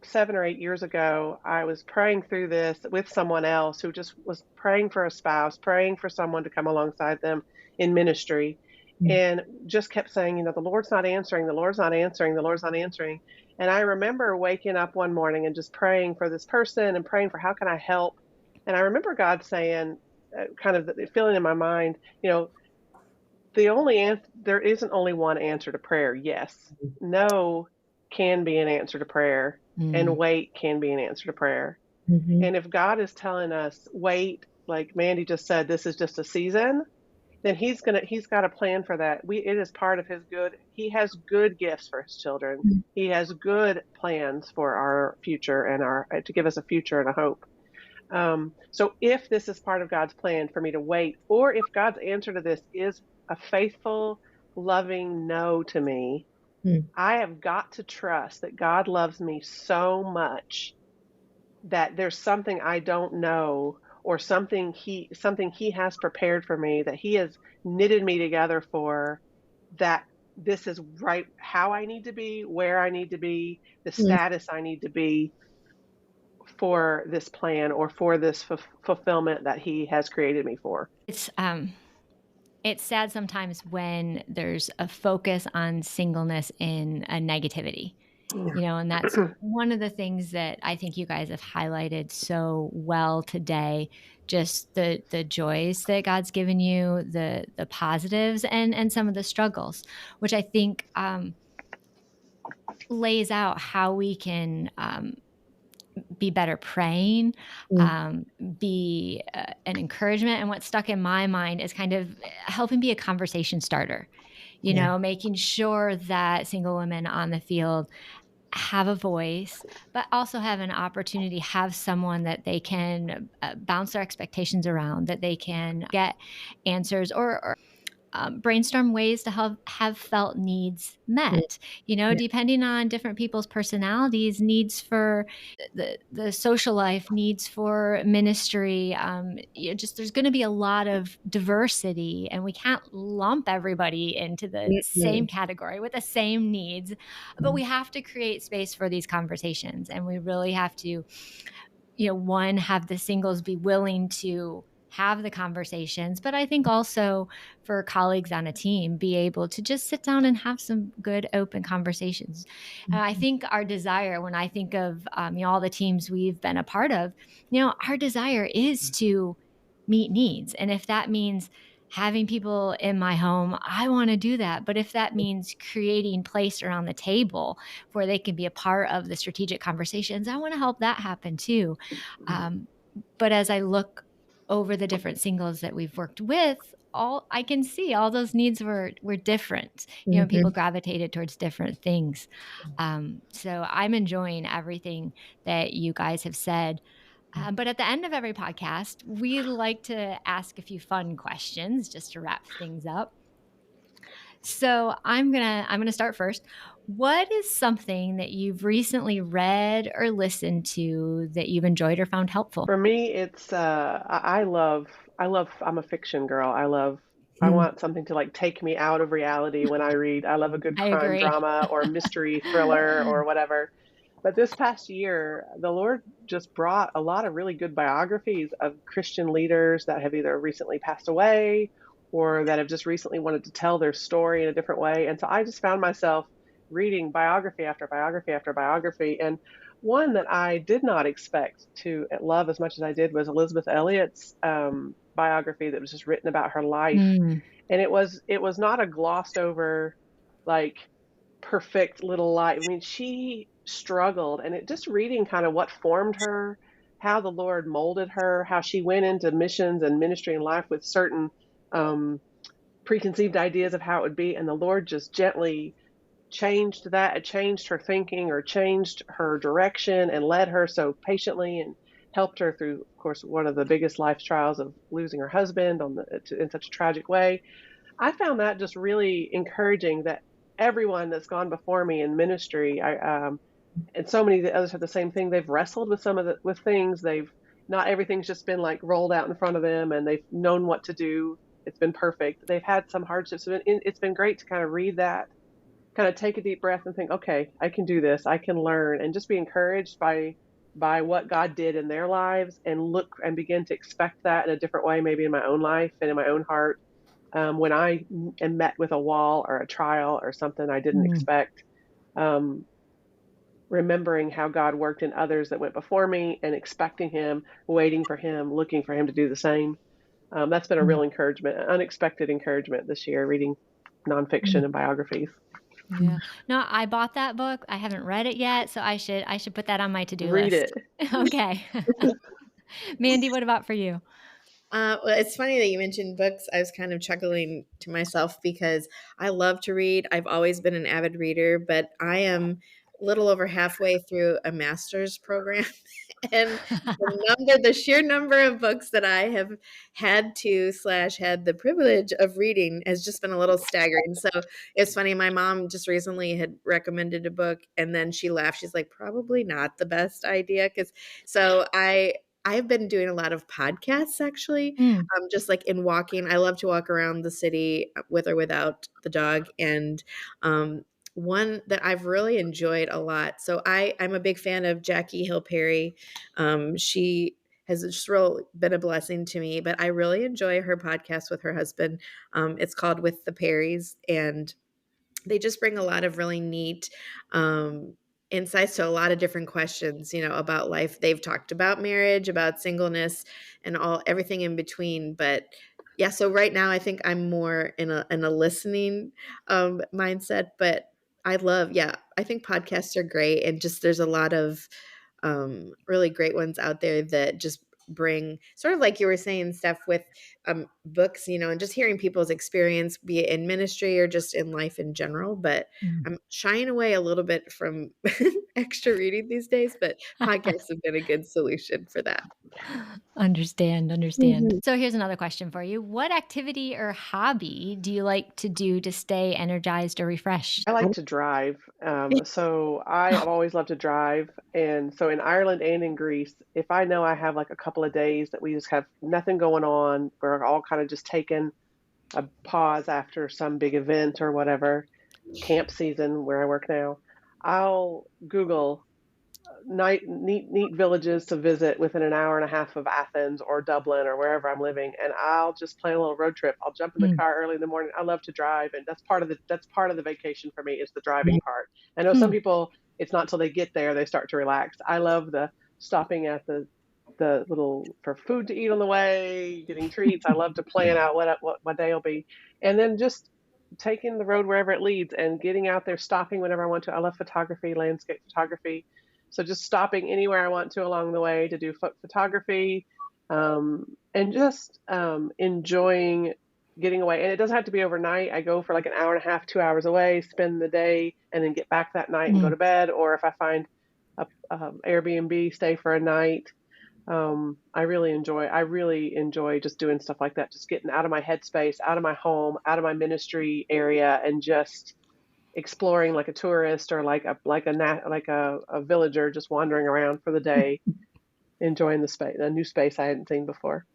7 or 8 years ago, I was praying through this with someone else who just was praying for a spouse, praying for someone to come alongside them in ministry, Mm. and just kept saying, the Lord's not answering, the Lord's not answering, the Lord's not answering. And I remember waking up one morning and just praying for this person and praying for how can I help. And I remember God saying, kind of the feeling in my mind, there isn't only one answer to prayer. Yes, no can be an answer to prayer, and Mm. wait can be an answer to prayer. Mhm. And if God is telling us wait, like Mandy just said, this is just a season, then he's got a plan for that. It is part of his good. He has good gifts for his children. Mm. He has good plans for our future and our to give us a future and a hope. So if this is part of God's plan for me to wait, or if God's answer to this is a faithful, loving no to me, Mm. I have got to trust that God loves me so much that there's something I don't know, or something he has prepared for me, that he has knitted me together for, that this is right how I need to be, where I need to be, the Mm. status I need to be for this plan or for this fulfillment that he has created me for. It's sad sometimes when there's a focus on singleness in a negativity, and that's one of the things that I think you guys have highlighted so well today. Just the joys that God's given you, the positives, and some of the struggles, which I think lays out how we can be better praying, Mm. be an encouragement. And what stuck in my mind is kind of helping be a conversation starter, Yeah. making sure that single women on the field have a voice, but also have an opportunity, have someone that they can bounce their expectations around, that they can get answers or brainstorm ways to have felt needs Mm. met, Yeah. depending on different people's personalities, needs for the social life, needs for ministry. Just there's going to be a lot of diversity, and we can't lump everybody into the same Mhm. category with the same needs, but Mm. we have to create space for these conversations, and we really have to, one, have the singles be willing to have the conversations, but I think also for colleagues on a team, be able to just sit down and have some good open conversations. And I think our desire, when I think of all the teams we've been a part of, our desire is to meet needs. And if that means having people in my home, I want to do that. But if that means creating place around the table where they can be a part of the strategic conversations, I want to help that happen too. But as I look over the different singles that we've worked with, I can see all those needs were different. People gravitated towards different things. So I'm enjoying everything that you guys have said. But at the end of every podcast, we like to ask a few fun questions just to wrap things up. So I'm gonna start first. What is something that you've recently read or listened to that you've enjoyed or found helpful? For me, it's I'm a fiction girl. I want something to like take me out of reality when I read. I love a good I crime agree. drama or mystery thriller or whatever. But this past year, the Lord just brought a lot of really good biographies of Christian leaders that have either recently passed away or that have just recently wanted to tell their story in a different way. And so I just found myself reading biography after biography after biography. And one that I did not expect to love as much as I did was Elizabeth Elliot's biography that was just written about her life. Mm, And it was not a glossed over, like, perfect little life. I mean, she struggled, and it just reading kind of what formed her, how the Lord molded her, how she went into missions and ministry and life with certain um, preconceived ideas of how it would be, and the Lord just gently changed that. It changed her thinking or changed her direction and led her so patiently and helped her through, of course, one of the biggest life trials of losing her husband in such a tragic way. I found that just really encouraging that everyone that's gone before me in ministry, and so many of the others have the same thing. They've wrestled with with things. They've not everything's just been like rolled out in front of them, and they've known what to do. It's been perfect. They've had some hardships. It's been great to kind of read that, kind of take a deep breath and think, okay, I can do this. I can learn, and just be encouraged by what God did in their lives, and look and begin to expect that in a different way, maybe in my own life and in my own heart. When I am met with a wall or a trial or something I didn't mm, expect, um, remembering how God worked in others that went before me and expecting Him, waiting for Him, looking for Him to do the same. That's been a mm, real encouragement, unexpected encouragement this year, reading nonfiction and biographies. yeah. No, I bought that book. I haven't read it yet, so I should put that on my to-do Read it. list. Okay. Mandy, what about for you? Well, it's funny that you mentioned books. I was kind of chuckling to myself because I love to read. I've always been an avid reader, but I am a little over halfway through a master's program. And the sheer number of books that I have had to slash had the privilege of reading has just been a little staggering. So it's funny. My mom just recently had recommended a book, and then she laughed. She's like, probably not the best idea. I've been doing a lot of podcasts actually, Mm, just like in walking. I love to walk around the city with or without the dog. And um, one that I've really enjoyed a lot. So I'm a big fan of Jackie Hill Perry. She has just really been a blessing to me, but I really enjoy her podcast with her husband. It's called With the Perrys, and they just bring a lot of really neat insights to a lot of different questions, about life. They've talked about marriage, about singleness, and everything in between. But yeah, so right now I think I'm more in a listening mindset. But I think podcasts are great, and just there's a lot of really great ones out there that just bring, sort of like you were saying, Steph, with books, and just hearing people's experience, be it in ministry or just in life in general. But mm. I'm shying away a little bit from extra reading these days, but podcasts have been a good solution for that. Understand. Mhm. So here's another question for you. What activity or hobby do you like to do to stay energized or refreshed? I like to drive. So I've always loved to drive. And so in Ireland and in Greece, if I know I have like a couple of days that we just have nothing going on, we're all kind of just taking a pause after some big event or whatever, camp season where I work now, I'll Google neat villages to visit within an hour and a half of Athens or Dublin or wherever I'm living, and I'll just plan a little road trip. I'll jump in the Mm. car early in the morning. I love to drive, and that's part of the vacation for me is the driving Yeah. part. I know some people, it's not till they get there they start to relax. I love the stopping at the little for food to eat on the way, getting treats. I love to plan out what my day will be, and then just taking the road wherever it leads and getting out there, stopping whenever I want to. I love photography, landscape photography. So just stopping anywhere I want to along the way to do photography, and just enjoying getting away. And it doesn't have to be overnight. I go for like an hour and a half, 2 hours away, spend the day, and then get back that night and go to bed. Or if I find a Airbnb, stay for a night. I really enjoy just doing stuff like that, just getting out of my headspace, out of my home, out of my ministry area, and just exploring like a tourist or like a villager, just wandering around for the day, enjoying a new space I hadn't seen before.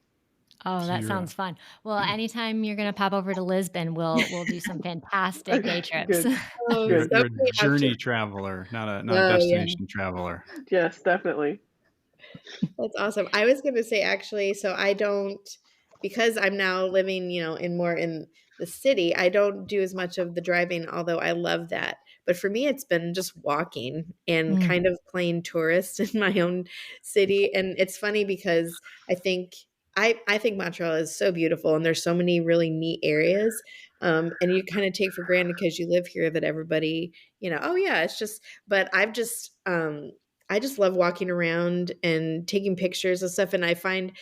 Oh, So that you're sounds fun. Well, anytime you're gonna pop over to Lisbon, we'll do some fantastic day trips. Good, Oh, you're good. you're a definitely have to. journey traveler, not a Oh, yeah. destination traveler. Yes, definitely. That's awesome. I was going to say actually, so I don't, because I'm now living, in more in the city, I don't do as much of the driving, although I love that. But for me, it's been just walking and Mm. kind of playing tourist in my own city. And it's funny because I think I think Montreal is so beautiful and there's so many really neat areas. And you kind of take for granted because you live here that everybody, oh yeah, it's just, but I just love walking around and taking pictures of stuff. And I find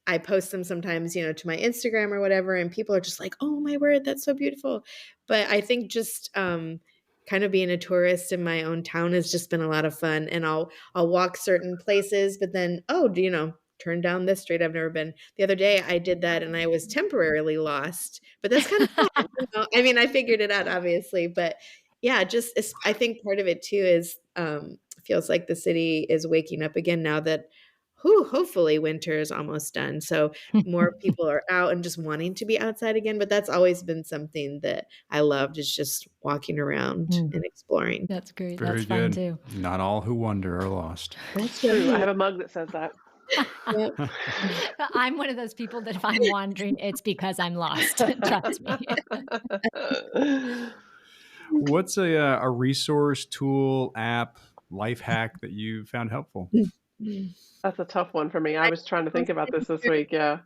I post them sometimes, to my Instagram or whatever, and people are just like, "Oh my word, that's so beautiful." But I think just kind of being a tourist in my own town has just been a lot of fun. And I'll walk certain places, but then turn down this street I've never been. The other day I did that and I was temporarily lost, but that's kind of fun. I mean, I figured it out obviously, but yeah, I think part of it too is feels like the city is waking up again now that hopefully winter is almost done. So more people are out and just wanting to be outside again. But that's always been something that I loved is just walking around Mm. and exploring. That's great. Very That's fun good. too. Not all who wander are lost. That's True. I right. have a mug that says that. Yep. I'm one of those people that if I'm wandering, it's because I'm lost. Trust me. What's a resource, tool, app, life hack that you found helpful? That's a tough one for me. I was trying to think about this week. Yeah.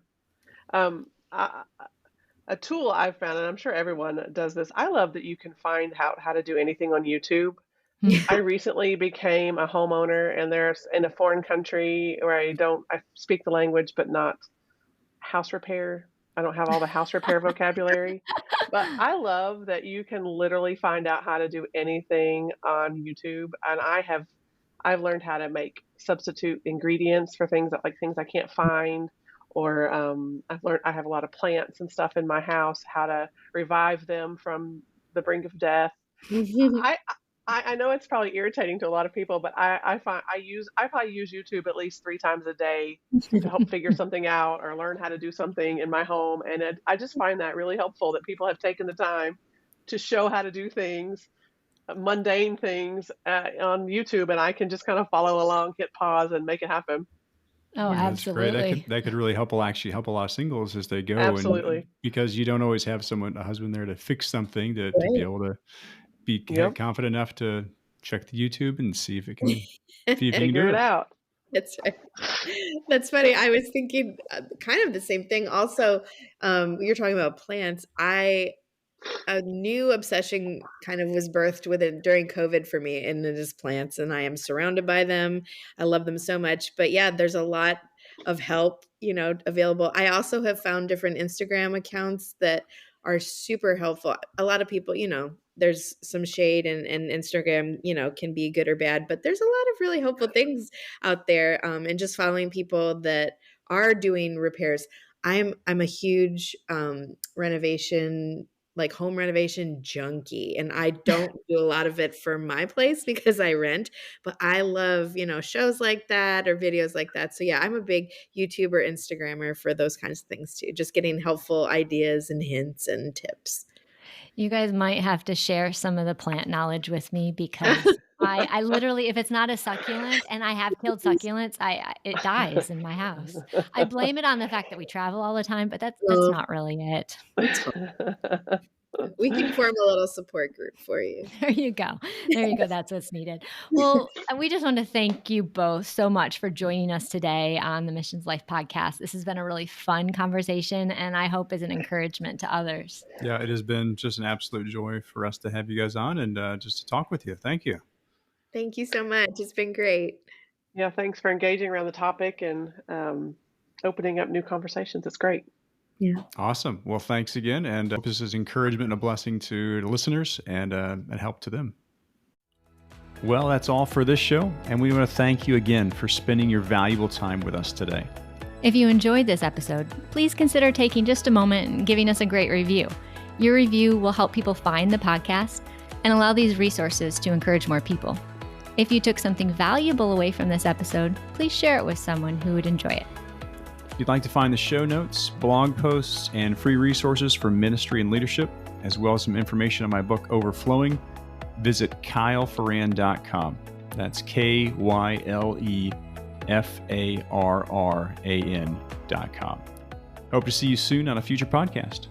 I, a tool I've found, and I'm sure everyone does this. I love that you can find how to do anything on YouTube. Mm. I recently became a homeowner, and there's in a foreign country where I speak the language, but not house repair. I don't have all the house repair vocabulary, but I love that you can literally find out how to do anything on YouTube. And I've learned how to make substitute ingredients for things I can't find, or I have a lot of plants and stuff in my house, how to revive them from the brink of death. I I know it's probably irritating to a lot of people, but I probably use YouTube at least 3 times a day to help figure something out or learn how to do something in my home, and I just find that really helpful that people have taken the time to show how to do things, mundane things on YouTube, and I can just kind of follow along, hit pause, and make it happen. Oh, That's great. absolutely. That could really actually help a lot of singles as they go, and Absolutely. because you don't always have a husband there to fix something to be Right. able to be Yep. confident enough to check the YouTube and see if you can Figure do it it. out. That's right. That's funny. I was thinking kind of the same thing. Also, you're talking about plants. A new obsession kind of was birthed with it during COVID for me, and it is plants, and I am surrounded by them. I love them so much. But yeah, there's a lot of help, available. I also have found different Instagram accounts that are super helpful. A lot of people, there's some shade and Instagram, can be good or bad, but there's a lot of really helpful things out there. And just following people that are doing repairs. I'm a huge renovation like home renovation junkie, and I don't do a lot of it for my place because I rent, but I love, shows like that or videos like that. So yeah, I'm a big YouTuber, Instagrammer for those kinds of things too. Just getting helpful ideas and hints and tips. You guys might have to share some of the plant knowledge with me because I literally, if it's not a succulent, and I have killed succulents, it dies in my house. I blame it on the fact that we travel all the time, but that's No, not really it. it's fine. We can form a little support group for you. There you go. There you go. That's what's needed. Well, we just want to thank you both so much for joining us today on the Missions Life podcast. This has been a really fun conversation, and I hope is an encouragement to others. Yeah, it has been just an absolute joy for us to have you guys on and just to talk with you. Thank you. Thank you so much. It's been great. Yeah, thanks for engaging around the topic and opening up new conversations. It's great. Yeah. Awesome. Well, thanks again. And this is encouragement and a blessing to the listeners and help to them. Well, that's all for this show. And we want to thank you again for spending your valuable time with us today. If you enjoyed this episode, please consider taking just a moment and giving us a great review. Your review will help people find the podcast and allow these resources to encourage more people. If you took something valuable away from this episode, please share it with someone who would enjoy it. If you'd like to find the show notes, blog posts, and free resources for ministry and leadership, as well as some information on my book, Overflowing, visit kylefarran.com. That's KYLEFARRAN.com. Hope to see you soon on a future podcast.